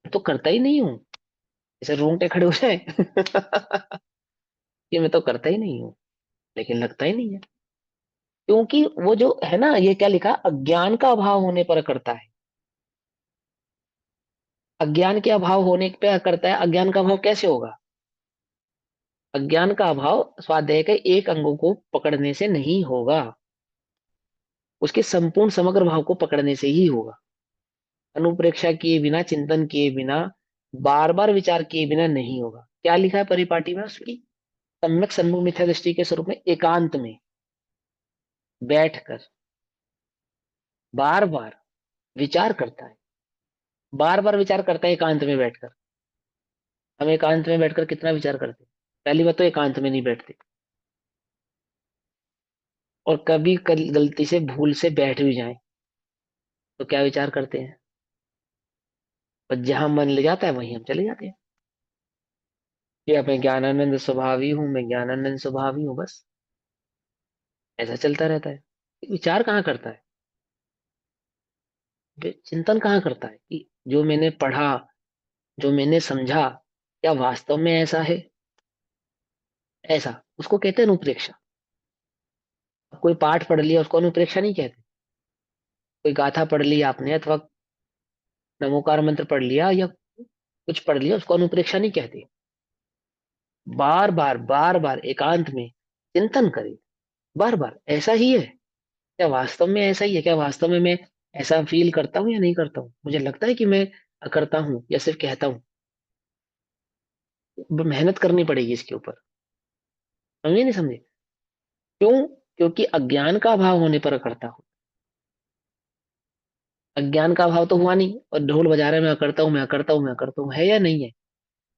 मैं तो करता ही नहीं हूँ, ऐसे रोंगटे खड़े हो जाए कि मैं तो करता ही नहीं हूँ, लेकिन लगता ही नहीं है। क्योंकि वो जो है ना, ये क्या लिखा, अज्ञान का अभाव होने पर करता है। अज्ञान के अभाव होने पे करता है। अज्ञान का अभाव कैसे होगा? अज्ञान का अभाव स्वाध्याय के एक अंगों को पकड़ने से नहीं होगा, उसके संपूर्ण समग्र भाव को पकड़ने से ही होगा। अनुप्रेक्षा किए बिना, चिंतन किए बिना, बार बार विचार किए बिना नहीं होगा। क्या लिखा है परिपाटी में उसकी? सम्यक सन्मुख मिथ्या दृष्टि के स्वरूप में एकांत में बैठकर बार बार विचार करता है, बार बार विचार करता है एकांत में बैठकर। हम एकांत में बैठकर कितना विचार करते हैं? पहली बात तो एकांत में नहीं बैठते, और कभी गलती से भूल से बैठ भी जाए तो क्या विचार करते हैं? और जहां मन ले जाता है वहीं हम चले जाते हैं कि अब मैं ज्ञानानंद स्वभावी हूँ, मैं ज्ञानानंद स्वभावी हूँ, बस ऐसा चलता रहता है। विचार कहाँ करता है? चिंतन कहाँ करता है कि जो मैंने पढ़ा, जो मैंने समझा, क्या वास्तव में ऐसा है? ऐसा उसको कहते हैं अनुप्रेक्षा। कोई पाठ पढ़ लिया उसको अनुप्रेक्षा नहीं कहते। कोई गाथा पढ़ ली आपने अथवा नमोकार मंत्र पढ़ लिया या कुछ पढ़ लिया, उसको अनुप्रेक्षा नहीं कहते। बार बार बार बार एकांत में चिंतन करें, बार बार ऐसा ही है क्या, वास्तव में ऐसा ही है क्या, वास्तव में मैं ऐसा फील करता हूँ या नहीं करता हूँ, मुझे लगता है कि मैं करता हूँ या सिर्फ कहता हूँ। मेहनत करनी पड़ेगी इसके ऊपर। समझे नहीं समझे? क्यों? क्योंकि अज्ञान का अभाव होने पर करता हूँ। अज्ञान का अभाव तो हुआ नहीं, और ढोल बजा रहे मैं करता हूँ मैं करता हूँ मैं करता हूँ, है या नहीं है?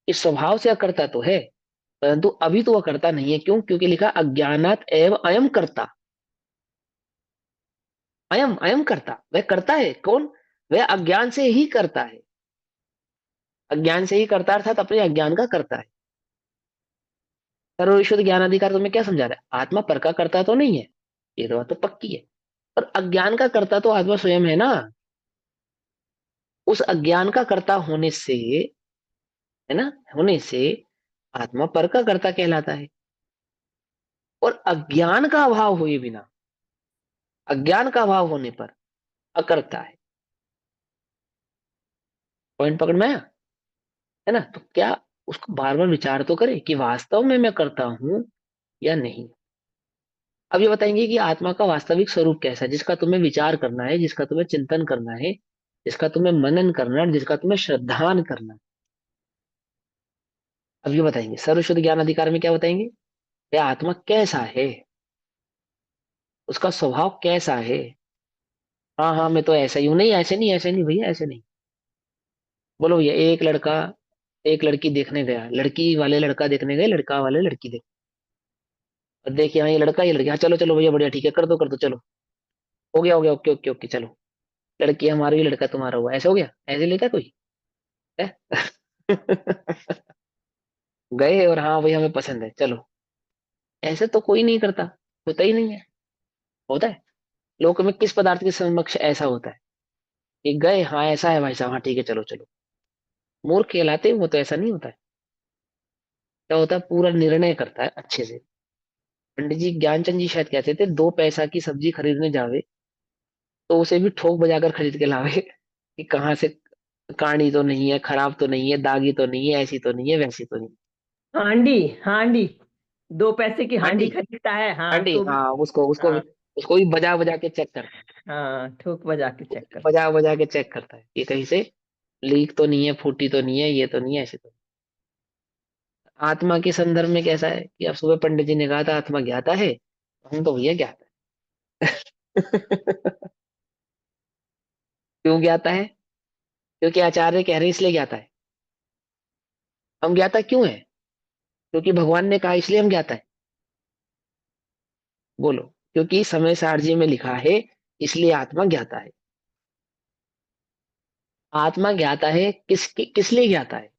इस स्वभाव से अकर्ता तो है, परंतु अभी तो वह करता नहीं है। क्यों? क्योंकि लिखा अज्ञानात एव अयम करता। अयम अयम करता, वह करता है कौन? वह अज्ञान से ही करता है। अज्ञान से ही करता अर्थात अपने अज्ञान का करता है। सर्वविशुद्ध ज्ञान अधिकार तुम्हें क्या समझा रहा है? आत्मा पर का करता तो नहीं है, ये तो बात तो पक्की है, पर अज्ञान का करता तो आत्मा स्वयं है ना। उस अज्ञान का कर्ता होने से, है ना, होने से आत्मा पर का कर्ता कहलाता है। और अज्ञान का अभाव हुए बिना, अज्ञान का अभाव होने पर अकर्ता है। पॉइंट पकड़ में आया? है ना? तो क्या उसको बार बार विचार तो करे कि वास्तव में मैं करता हूं या नहीं। अब ये बताएंगे कि आत्मा का वास्तविक स्वरूप कैसा है, जिसका तुम्हें विचार करना है, जिसका तुम्हें चिंतन करना है, जिसका तुम्हें मनन करना है और जिसका तुम्हें श्रद्धान करना है। अब ये बताएंगे सर्वशुद्ध ज्ञान अधिकार में, क्या बताएंगे? यह आत्मा कैसा है, उसका स्वभाव कैसा है। हाँ हाँ मैं तो ऐसा ही हूं, नहीं ऐसे नहीं, ऐसे नहीं भैया, ऐसे नहीं। बोलो भैया, एक लड़का एक लड़की देखने गया, लड़की वाले लड़का देखने गए, लड़का वाले लड़की देख, और देखिए हाँ ये लड़का ये लड़की, हाँ चलो चलो भैया बढ़िया ठीक है, कर दो चलो, हो गया ओके ओके ओके चलो, लड़की हमारी हुई लड़का तुम्हारा हुआ, ऐसे हो गया, ऐसे लेता है कोई है? गए और हाँ भाई हमें पसंद है चलो, ऐसे तो कोई नहीं करता, होता ही नहीं है। होता है? लोक में किस पदार्थ के समक्ष ऐसा होता है कि गए हाँ ऐसा है भाई साहब, हाँ ठीक है चलो चलो? मूर्ख कहलाते हैं वो, तो ऐसा नहीं होता है। क्या होता है? पूरा निर्णय करता है अच्छे से। पंडित जी ज्ञानचंद जी शायद कहते थे, 2 पैसा की सब्जी खरीदने जावे तो उसे भी ठोक बजाकर खरीद के लावे कि कहाँ से काणी तो नहीं है, खराब तो नहीं है, दागी तो नहीं है, ऐसी तो नहीं है, वैसी तो नहीं। हांडी हांडी 2 पैसे की हांडी हांडी, खरीदता है, हाँ हांडी तो हाँ, उसको उसको हाँ उसको भी बजा बजा के चेक करता है। हाँ ठोक बजा के चेक करता बजा बजा के चेक करता है कि कहीं से लीक तो नहीं है, फूटी तो नहीं है, ये तो नहीं है, ऐसे तो नहीं। आत्मा के संदर्भ में कैसा है कि अब सुबह पंडित जी ने कहा था आत्मा ज्ञाता है, हम तो भैया ज्ञाता है। क्यों ज्ञाता है? क्योंकि आचार्य कह रहे हैं इसलिए ज्ञाता है। हम ज्ञाता क्यों है? क्योंकि भगवान ने कहा इसलिए हम ज्ञाता है। बोलो। क्योंकि समय सारजी में लिखा है इसलिए आत्मा ज्ञाता है। आत्मा ज्ञाता है किस लिए ज्ञाता है?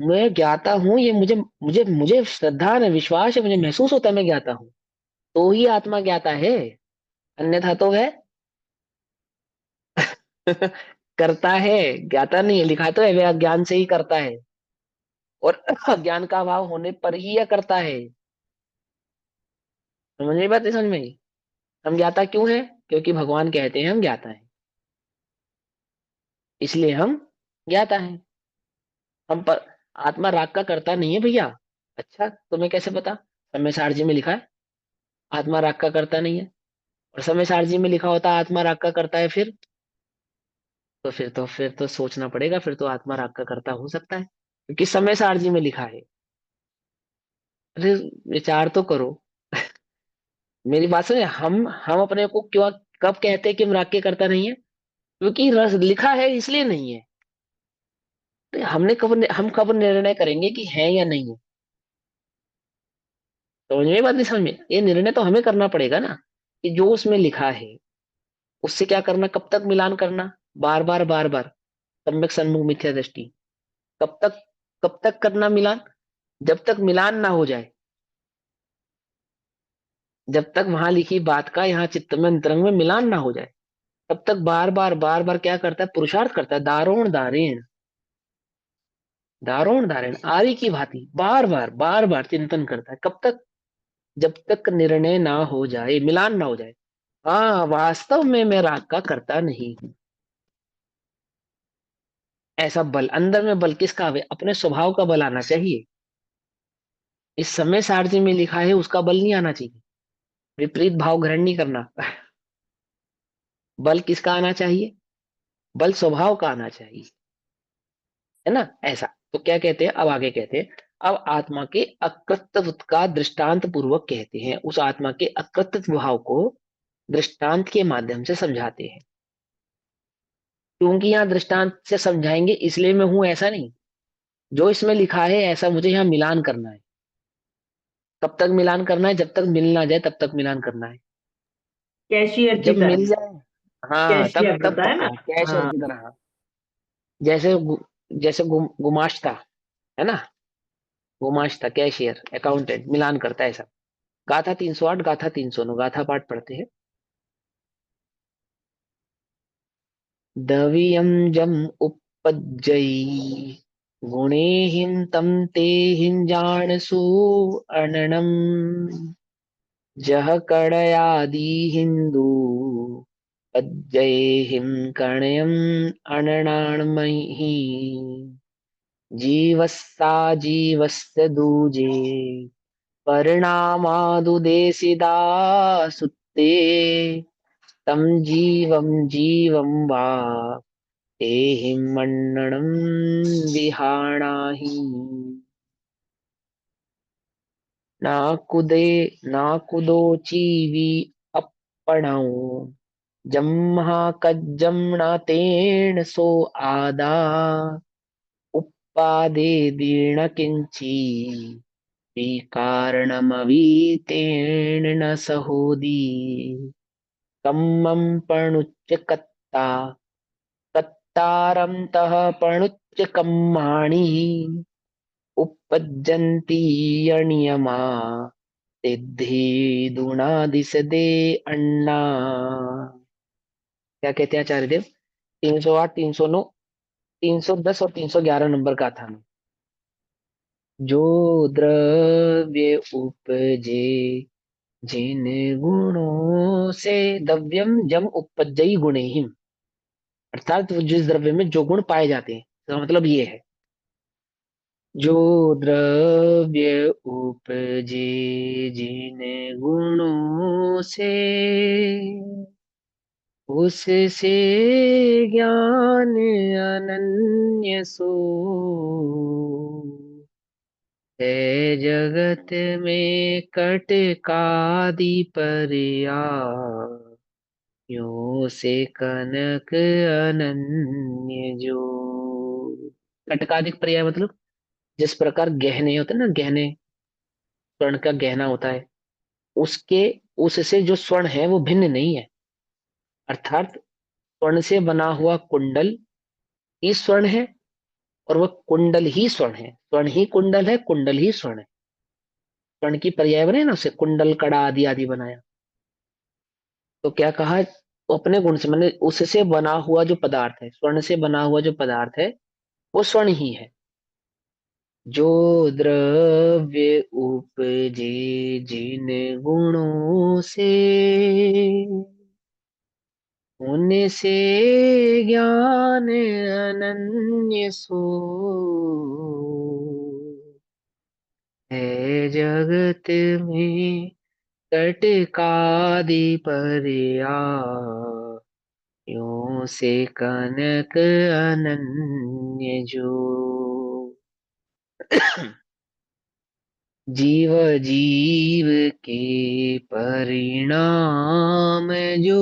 मैं ज्ञाता हूं, ये मुझे मुझे मुझे श्रद्धा है, विश्वास है, मुझे महसूस होता है मैं ज्ञाता हूं, तो ही आत्मा ज्ञाता है। अन्यथा तो है करता है, ज्ञाता नहीं है। लिखा तो है वह अज्ञान से ही करता है, और अज्ञान का अभाव होने पर ही यह करता है। समझ में बात नहीं? समझ में आई? हम ज्ञाता क्यों है? क्योंकि भगवान कहते हैं हम ज्ञाता है, इसलिए हम ज्ञाता है। हम पर आत्मा राग का करता नहीं है भैया। अच्छा तुम्हें कैसे पता? समय सारजी में लिखा है आत्मा राग का करता नहीं है, और समय सारजी में लिखा होता आत्मा राग का करता है, फिर तो सोचना पड़ेगा, फिर तो आत्मा राग का करता हो सकता है क्योंकि समय सारजी में लिखा है। अरे विचार तो करो। मेरी बात समझे? हम अपने को क्यों कब कहते हैं कि हम राग के करता नहीं है? क्योंकि रस लिखा है इसलिए नहीं है। तो हम कब निर्णय करेंगे कि है या नहीं है? समझ में बात नहीं? समझ में? ये निर्णय तो हमें करना पड़ेगा ना, कि जो उसमें लिखा है उससे क्या करना, कब तक मिलान करना, बार बार बार बार, सम्यक सन्मुख मिथ्या दृष्टि। कब तक, कब तक करना मिलान? जब तक मिलान ना हो जाए, जब तक वहां लिखी बात का यहाँ चित्त में अंतरंग में मिलान ना हो जाए, तब तक बार बार क्या करता है? पुरुषार्थ करता है, दारोण दारेण, दारोण दारेण आरी की भांति बार बार चिंतन करता है। कब तक? जब तक निर्णय ना हो जाए, मिलान ना हो जाए। हाँ, वास्तव में मैं राग का करता नहीं हूँ। ऐसा बल अंदर में, बल किसका आवे? अपने स्वभाव का बल आना चाहिए। इस समय सारथी में लिखा है उसका बल नहीं आना चाहिए। विपरीत भाव ग्रहण नहीं करना। बल किसका आना चाहिए? बल स्वभाव का आना चाहिए, है ना? ऐसा। तो क्या कहते हैं अब? आगे कहते हैं, अब आत्मा के अकृतत्व का दृष्टांत पूर्वक कहते हैं, उस आत्मा के अकृतत्व भाव को दृष्टांत के माध्यम से समझाते हैं। क्योंकि यहाँ दृष्टांत से समझाएंगे इसलिए मैं हूं ऐसा नहीं। जो इसमें लिखा है ऐसा मुझे यहाँ मिलान करना है। कब तक मिलान करना है? जब तक मिल ना जाए तब तक मिलान करना है। कैशियर की जब मिल तरह। जाए, हाँ, तब कैशियर तब होता है ना। पक्का कैशियर हाँ। की तरह। जैसे जैसे गुमाश्ता, है ना? गुमाश्ता, कैशियर, अकाउंटेंट मिलान करता है सब। गाथा 308, गाथा 309, गाथा पाठ पढ़ते हैं। दवियम जम उपपज्जयी गुणे हिम तम ते हिंजाणसु अननम जह कड़यादि हिंदू पज्जये हिम कणयम अननाणमहि जीवस्सा जीवस्य दूजे परिणामादुदेशिदा सुत्ते तम जीवम जीवम वा तेहि मन्नणं विहाणाहि नाकुदे नाकुदोचीवि अपणौ जम्हा कज्जम्नातेन सो आदा उप्पादे दीर्ण किंची कारणमवीतेन न सहोदी कम्मं पणुच्च कत्ता कत्तारंतः पणुच्च कम्माणि उपपज्जन्ति अनियमा सिद्धि दुनादिसदे अन्ना। क्या कहते हैं आचार्य देव? 308, 309, 310 और 311 नंबर का था। जो द्रव्य उपजे जिन गुणों से, द्रव्यम जम उपजई गुणेहिम, अर्थात वो जिस द्रव्य में जो गुण पाए जाते हैं, इसका मतलब ये है। जो द्रव्य उपजे जिन गुणों से उससे ज्ञान अनन्य सो है जगत में कट कादि परिया यो से कनक अनन्य जो। कटकादिक पर्याय मतलब जिस प्रकार गहने होते हैं ना, गहने, स्वर्ण का गहना होता है, उसके उससे जो स्वर्ण है वो भिन्न नहीं है। अर्थात स्वर्ण से बना हुआ कुंडल ही स्वर्ण है, और वह कुंडल ही स्वर्ण है। स्वर्ण ही कुंडल है, कुंडल ही स्वर्ण है। स्वर्ण की पर्याय बने ना, उसे कुंडल, कड़ा आदि आदि बनाया। तो क्या कहा? वो अपने गुण से, मैंने उससे बना हुआ जो पदार्थ है, स्वर्ण से बना हुआ जो पदार्थ है, वो स्वर्ण ही है। जो द्रव्य उपजे जिन गुणों से उनसे ज्ञान अनन्य सो है जगत में कट कादि पर्या यों से कनक अनन्य जो। जीव जीव के परिणाम जो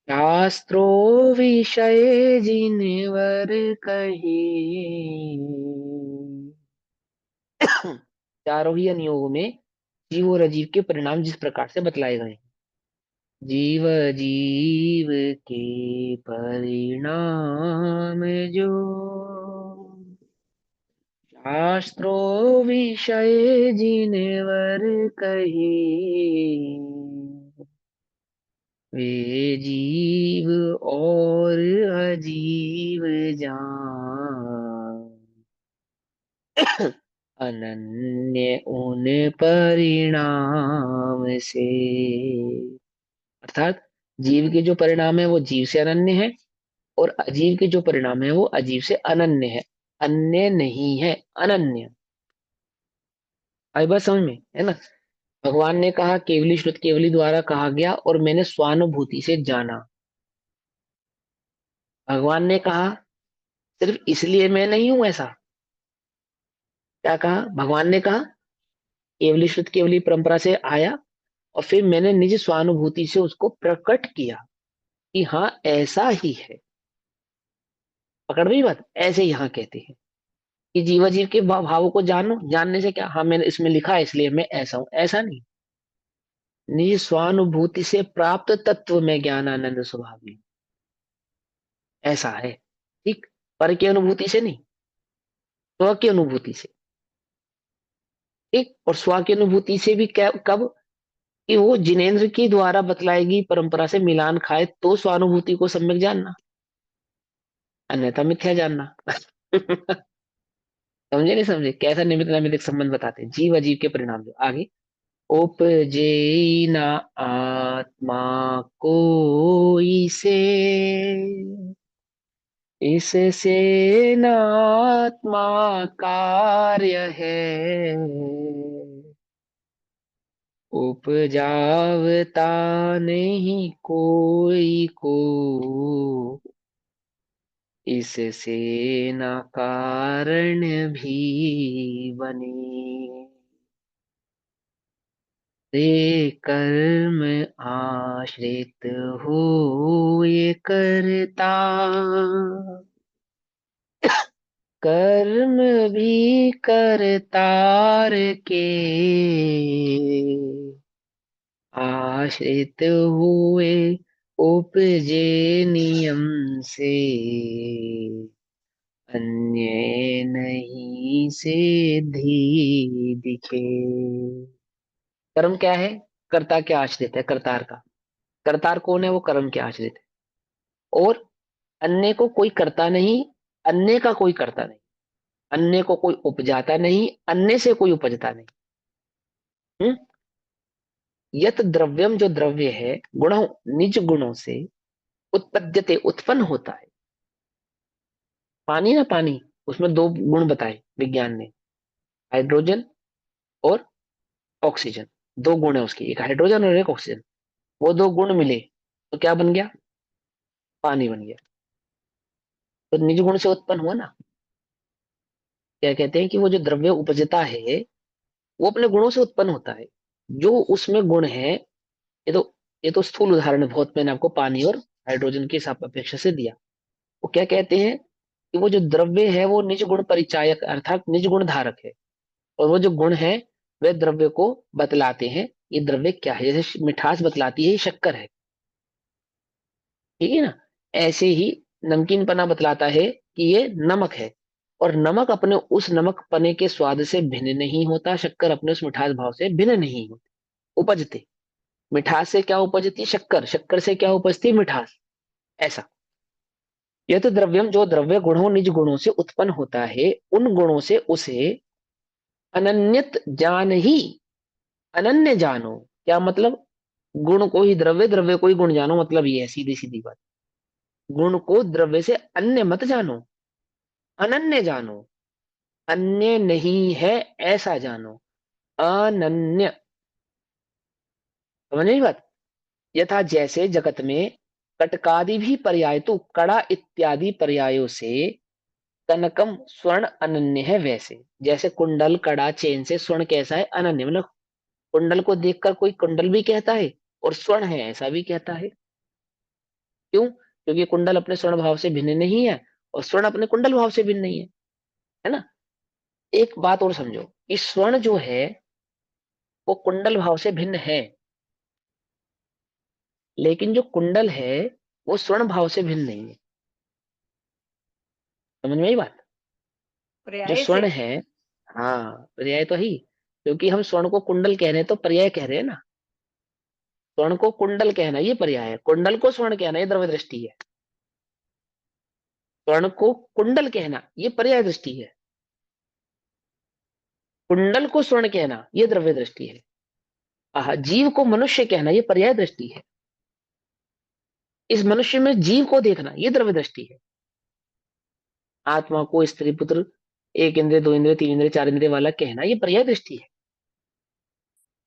शास्त्रों विषय जिनवर कहे। चारों ही अनुयोग में जीव और अजीव के परिणाम जिस प्रकार से बतलाए गए हैं। जीव जीव के परिणाम जो शास्त्रों विषय जिनवर कहे वे जीव और अजीव जान। अनन्य उन परिणाम से। अर्थात जीव के जो परिणाम है वो जीव से अनन्य है, और अजीव के जो परिणाम है वो अजीव से अनन्य है। अन्य नहीं है, अनन्य। आई बात समझ में, है ना। भगवान ने कहा केवली श्रुत केवली द्वारा कहा गया और मैंने स्वानुभूति से जाना। भगवान ने कहा सिर्फ इसलिए मैं नहीं हूं ऐसा। क्या कहा भगवान ने? कहा केवली श्रुत केवली परंपरा से आया और फिर मैंने निज स्वानुभूति से उसको प्रकट किया कि हाँ ऐसा ही है। पकड़ गई बात? ऐसे यहाँ कहते हैं कि जीवा जीव के भावों को जानो। जानने से क्या, हाँ मैंने इसमें लिखा है इसलिए मैं ऐसा हूं, ऐसा नहीं। निज स्वानुभूति से प्राप्त तत्व में ज्ञान आनंद स्वभाव ऐसा है। ठीक, पर की अनुभूति से नहीं, स्व की अनुभूति से। ठीक, और स्व की अनुभूति से भी क्या, कब? कि वो जिनेन्द्र की द्वारा बतलाएगी परंपरा से मिलान खाए तो स्वानुभूति को सम्यक जानना, अन्यथा मिथ्या जानना। समझे नहीं समझे? कैसा निमित्त नैमित्तिक संबंध बताते हैं जीव अजीव के परिणाम। जो आगे, उपजे न आत्मा कोई से, इससे न आत्मा कार्य है, उपजावता नहीं कोई को, इससे न कारण भी बने। ते कर्म आश्रित हो ये करता, कर्म भी करतार के, आश्रित हुए उपजे नियम से, अन्य नहीं सिद्धि दिखे। कर्म क्या है? कर्ता के आश्रित है, करतार का। करतार कौन है? वो कर्म के आश्रित है। और अन्य को कोई करता नहीं, अन्य का कोई करता नहीं, अन्य को कोई उपजाता नहीं, अन्य से कोई उपजता नहीं। हम्म। यत द्रव्यम, जो द्रव्य है, गुण निज गुणों से उत्पद्यते उत्पन्न होता है। पानी ना, पानी, उसमें दो गुण बताए विज्ञान ने, हाइड्रोजन और ऑक्सीजन। दो गुण है उसके, एक हाइड्रोजन और एक ऑक्सीजन। वो दो गुण मिले तो क्या बन गया? पानी बन गया। तो निज गुण से उत्पन्न हुआ ना। क्या कहते हैं कि वो जो द्रव्य उपजता है वो अपने गुणों से उत्पन्न होता है। जो उसमें गुण है, ये तो स्थूल उदाहरण है, बहुत मैंने आपको पानी और हाइड्रोजन की अपेक्षा से दिया। वो क्या कहते हैं कि वो जो द्रव्य है वो निज गुण परिचायक अर्थात निज गुण धारक है, और वो जो गुण है वे द्रव्य को बतलाते हैं ये द्रव्य क्या है। जैसे मिठास बतलाती है ये शक्कर है, ठीक है ना। ऐसे ही नमकीन पना बतलाता है कि ये नमक है, और नमक अपने उस नमक पने के स्वाद से भिन्न नहीं होता, शक्कर अपने उस मिठास भाव से भिन्न नहीं होती। उपजते, मिठास से क्या उपजती? शक्कर, शक्कर से क्या उपजती? मिठास। ऐसा। यह तो द्रव्यम, जो द्रव्य गुणों निज गुणों से उत्पन्न होता है, उन गुणों से उसे अनन्यत जान ही, अनन्य जानो। क्या मतलब? गुण को ही द्रव्य, द्रव्य को ही गुण जानो, मतलब ये है सीधी सीधी बात। गुण को द्रव्य से अन्य मत जानो, अनन्य जानो। अन्य नहीं है ऐसा जानो, अनन्य। समझ नहीं बात? यथा जैसे जगत में कटकादि भी पर्याय, तो कड़ा इत्यादि पर्यायों से कनकम स्वर्ण अनन्य है, वैसे जैसे कुंडल कड़ा चेन से स्वर्ण कैसा है? अनन्य। मतलब कुंडल को देखकर कोई कुंडल भी कहता है और स्वर्ण है ऐसा भी कहता है। क्यों? क्योंकि कुंडल अपने स्वर्ण भाव से भिन्न नहीं है और स्वर्ण अपने कुंडल भाव से भिन्न नहीं है ना। एक बात और समझो कि स्वर्ण जो है वो कुंडल भाव से भिन्न है, लेकिन जो कुंडल है वो स्वर्ण भाव से भिन्न नहीं है। समझ में आई बात? जो पर्याय से। स्वर्ण है, हाँ पर्याय तो ही, क्योंकि हम स्वर्ण को कुंडल कह रहे हैं तो पर्याय कह रहे हैं ना। स्वर्ण को कुंडल कहना ये पर्याय है, कुंडल को स्वर्ण कहना ये द्रव्य दृष्टि है। स्वर्ण को कुंडल कहना ये पर्याय दृष्टि है। कुंडल को स्वर्ण कहना ये द्रव्य दृष्टि है। जीव को मनुष्य कहना ये पर्याय दृष्टि है। इस मनुष्य में जीव को देखना ये द्रव्य दृष्टि है। आत्मा को स्त्री पुत्र, एक इंद्रिय, दो इंद्रिय, तीन इंद्रिय, चार इंद्रिय वाला कहना ये पर्याय दृष्टि है।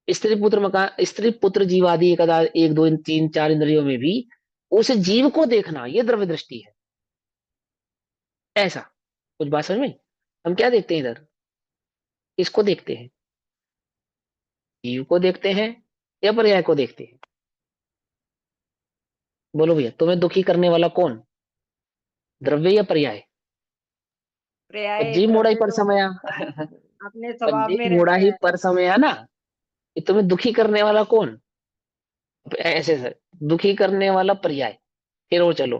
स्त्री पुत्र मकान, स्त्री पुत्र जीव आदि एक दो तीन चार इंद्रियों में भी उस जीव को देखना ये द्रव्य दृष्टि है। ऐसा कुछ बात समझ में? हम क्या देखते हैं इधर? किसको देखते हैं? जीव को देखते हैं या पर्याय को देखते हैं? बोलो भैया, तुम्हें दुखी करने वाला कौन, द्रव्य या पर्याय? पर्याय जीव मोड़ा ही द्रव्य पर तो समय अपने स्वभाव में मोड़ा रहता ही है। पर समय ना, कि तुम्हें दुखी करने वाला कौन? ऐसे सर, दुखी करने वाला पर्याय। फिर वो चलो,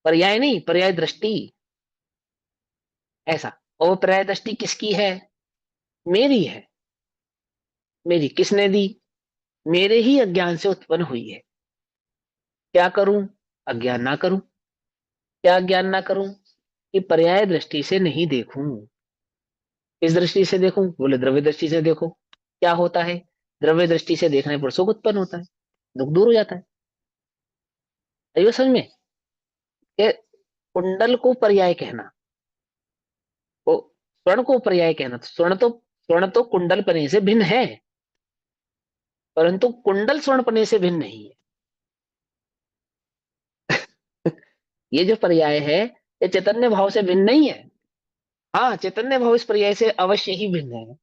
पर्याय नहीं, पर्याय दृष्टि। ऐसा, और वो पर्याय दृष्टि किसकी है? मेरी है। मेरी किसने दी? मेरे ही अज्ञान से उत्पन्न हुई है। क्या करूं? अज्ञान ना करूं। क्या ज्ञान ना करूं? कि पर्याय दृष्टि से नहीं देखूं। इस दृष्टि से देखूं? बोले द्रव्य दृष्टि से देखो। क्या होता है? द्रव्य दृष्टि से देखने पर सुख उत्पन्न होता है, दुख दूर हो जाता है। आइए समझ में? कि कुंडल को पर्याय कहना, वो स्वर्ण को पर्याय कहना, स्वर्ण तो कुंडल पने से भिन्न है, परंतु कुंडल स्वर्ण पने से भिन्न नहीं है। ये जो पर्याय है ये चैतन्य भाव से भिन्न नहीं है। हाँ, चैतन्य भाव इस पर्याय से अवश्य ही भिन्न है।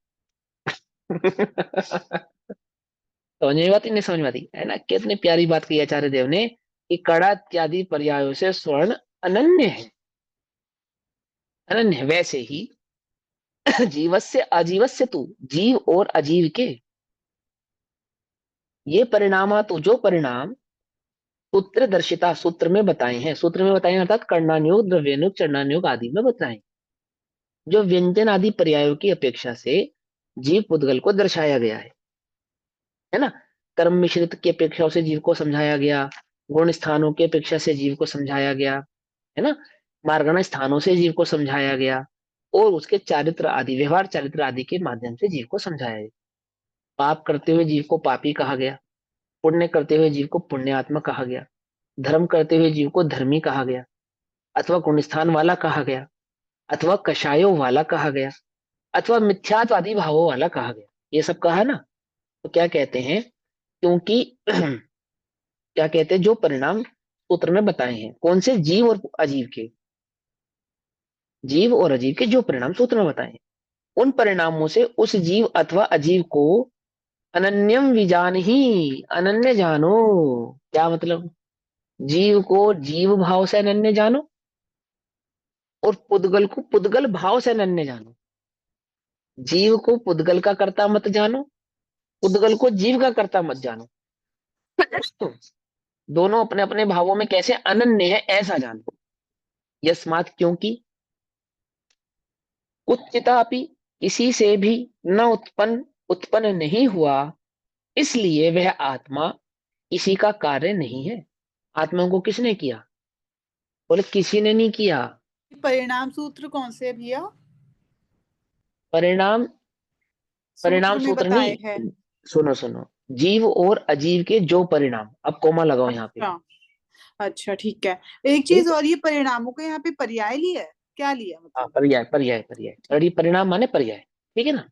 समझ में बात ही नहीं? समझ में आती है ना? कितनी प्यारी बात की आचार्य देव ने कि कड़ा इत्यादि पर्यायों से स्वर्ण अनन्य है। अनन्य है। वैसे ही जीवस्य अजीवस्य तू, जीव और अजीव के ये परिणाम, तो जो परिणाम सूत्र दर्शिता, सूत्र में बताए हैं, सूत्र में बताए हैं अर्थात कर्णानुयोग, द्रव्यानुयोग, चरणानुयोग आदि में बताए, जो व्यंजन आदि पर्यायों की अपेक्षा से जीव पुद्गल को दर्शाया गया है ना? कर्म मिश्रित की अपेक्षा से जीव को समझाया गया, गुण स्थानों की अपेक्षा से जीव को समझाया गया, है ना? मार्गण स्थानों से जीव को समझाया गया, और उसके चारित्र आदि, व्यवहार चारित्र आदि के माध्यम से जीव को समझाया गया। पाप करते हुए जीव को पापी कहा गया, पुण्य करते हुए जीव को पुण्यात्मा कहा गया, धर्म करते हुए जीव को धर्मी कहा गया, अथवा गुणस्थान वाला कहा गया, अथवा कषायों वाला कहा गया, अथवा मिथ्यात्वादी भावों वाला कहा गया। ये सब कहा ना? तो क्या कहते हैं? क्योंकि क्या कहते हैं, जो परिणाम सूत्र में बताए हैं, कौन से? जीव और अजीव के, जीव और अजीव के जो परिणाम सूत्र में बताए हैं, उन परिणामों से उस जीव अथवा अजीव को अनन्यम विजान ही, अनन्य जानो। क्या मतलब? जीव को जीव भाव से अनन्य जानो, और पुद्गल को पुद्गल भाव से अनन्य जानो। जीव को पुद्गल का कर्ता मत जानो, पुद्गल को जीव का कर्ता मत जानो। दोनों अपने अपने भावों में कैसे अनन्य है ऐसा जानो। यस्मात्, क्योंकि उत्चितापि, किसी से भी न उत्पन्न, उत्पन्न नहीं हुआ, इसलिए वह आत्मा किसी का कार्य नहीं है। आत्मा को किसने किया? बोले किसी ने नहीं किया। परिणाम सूत्र कौन से है भैया? परिणाम, सूत्र परिणाम में सूत्र बताए नहीं। हैं। सुनो सुनो, जीव और अजीव के जो परिणाम, अब कोमा लगाओ यहाँ पे। अच्छा, अच्छा ठीक है। एक चीज ठीक है? और, ये परिणामों को यहाँ पे पर्याय लिया है, क्या लिया हाँ, मतलब? पर्याय पर्याय पर्याय, ठीक। परिणाम माने पर्याय। ठीक है ना?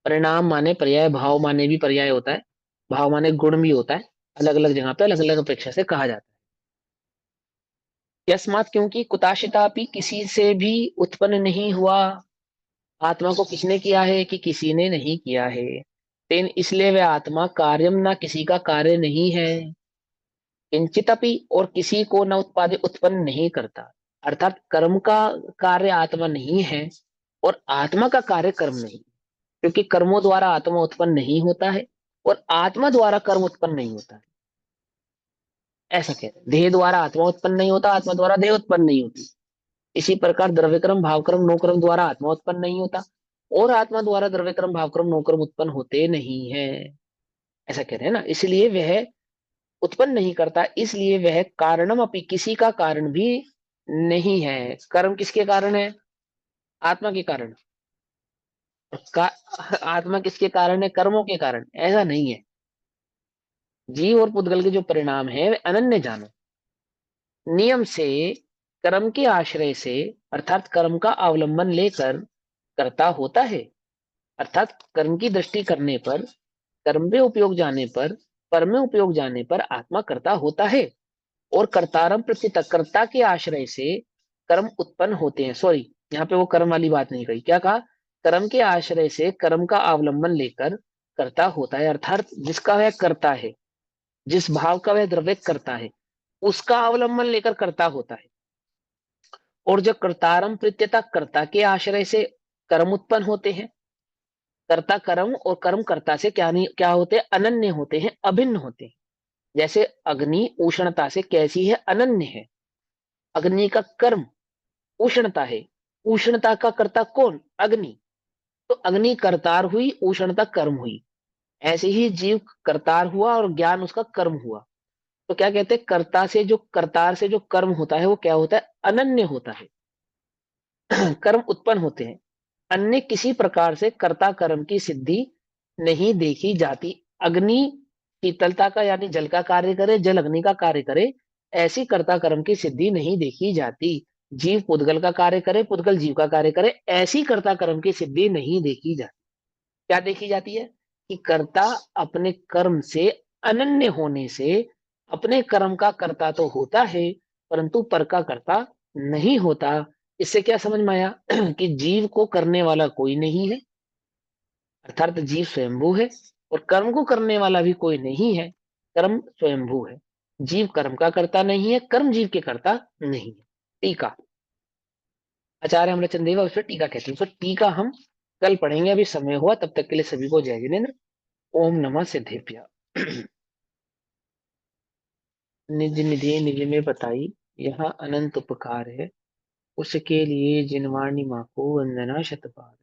परिणाम माने पर्याय, भाव माने भी पर्याय होता है, भाव माने गुण भी होता है। अलग अलग जगह पे अलग अलग अपेक्षा से कहा जाता है। यस्मात्, क्योंकि कुताशिता भी, किसी से भी उत्पन्न नहीं हुआ। आत्मा को किसने किया है? कि किसी ने नहीं किया है। तेन, इसलिए वह आत्मा कार्यम, ना किसी का कार्य नहीं है। किंचितपि, और किसी को न उत्पादे, उत्पन्न नहीं करता। अर्थात कर्म का कार्य आत्मा नहीं है, और आत्मा का कार्य कर्म नहीं, क्योंकि कर्मों द्वारा आत्मा उत्पन्न नहीं होता है, और आत्मा द्वारा कर्म उत्पन्न नहीं होता है। ऐसा कहते हैं, देह द्वारा आत्मा उत्पन्न नहीं होता, आत्मा द्वारा देह उत्पन्न नहीं होती। इसी प्रकार द्रव्यक्रम भावक्रम नोक्रम द्वारा आत्मा उत्पन्न नहीं होता, और आत्मा द्वारा द्रव्यक्रम भावक्रम नोक्रम उत्पन्न होते नहीं है। ऐसा कह रहे हैं ना? इसलिए वह उत्पन्न नहीं करता, इसलिए वह कारणम अपि, किसी का कारण भी नहीं है। कर्म किसके कारण है? आत्मा के कारण। का आत्मा किसके कारण है? कर्मों के कारण। ऐसा नहीं है। जीव और पुद्गल के जो परिणाम है वे अनन्य जानो। नियम से, कर्म के आश्रय से, अर्थात कर्म का अवलंबन लेकर कर्ता होता है। अर्थात कर्म की दृष्टि करने पर, कर्म में उपयोग जाने पर, पर में उपयोग जाने पर आत्मा कर्ता होता है। और कर्तारम प्रत्युत, कर्ता के आश्रय से कर्म उत्पन्न होते हैं। सॉरी, यहाँ पे वो कर्म वाली बात नहीं कही। क्या कहा? कर्म के आश्रय से कर्म का अवलंबन लेकर कर्ता होता है। अर्थात जिसका वह कर्ता है, जिस भाव का वह द्रव्य करता है, उसका अवलंबन लेकर कर्ता होता है। और जब कर्तारम प्रत्यता, कर्ता के आश्रय से कर्म उत्पन्न होते हैं। कर्ता कर्म और कर्म कर्ता से क्या नहीं, क्या होते हैं? अनन्य होते हैं, अभिन्न होते हैं। जैसे अग्नि उष्णता से कैसी है? अनन्य है। अग्नि का कर्म उष्णता है। उष्णता का कर्ता कौन? अग्नि। तो अग्नि कर्तार हुई, उष्णता कर्म हुई। ऐसे ही जीव कर्तार हुआ और ज्ञान उसका कर्म हुआ। तो क्या कहते हैं? कर्ता से जो, कर्तार से जो कर्म होता है वो क्या होता है? अनन्य होता है। कर्म उत्पन्न होते हैं। अन्य किसी प्रकार से कर्ता कर्म की सिद्धि नहीं देखी जाती। अग्नि शीतलता का यानी जल का कार्य करे, जल अग्नि का कार्य करे, ऐसी कर्ता कर्म की सिद्धि नहीं देखी जाती। जीव पुद्गल का कार्य करे, पुद्गल जीव का कार्य करे, ऐसी कर्ता कर्म की सिद्धि नहीं देखी जाती। क्या देखी जाती है? कि कर्ता अपने कर्म से अनन्य होने से अपने कर्म का कर्ता तो होता है, परंतु पर का कर्ता नहीं होता। इससे क्या समझ में आया? कि जीव को करने वाला कोई नहीं है, अर्थात जीव स्वयंभू है। और कर्म को करने वाला भी कोई नहीं है, कर्म स्वयंभू है। जीव कर्म का कर्ता नहीं है, कर्म जीव के कर्ता नहीं है। टीका, आचार्य अमरचंद देव उस पर टीका कहते हैं। तो टीका हम कल पढ़ेंगे, अभी समय हुआ। तब तक के लिए सभी को जय जिनेन्द्र। ओम नमः सिद्धेभ्य। निज निधि निज में बताई, यहाँ अनंत उपकार है। उसके लिए जिनवाणी माँ को वंदना शत बार।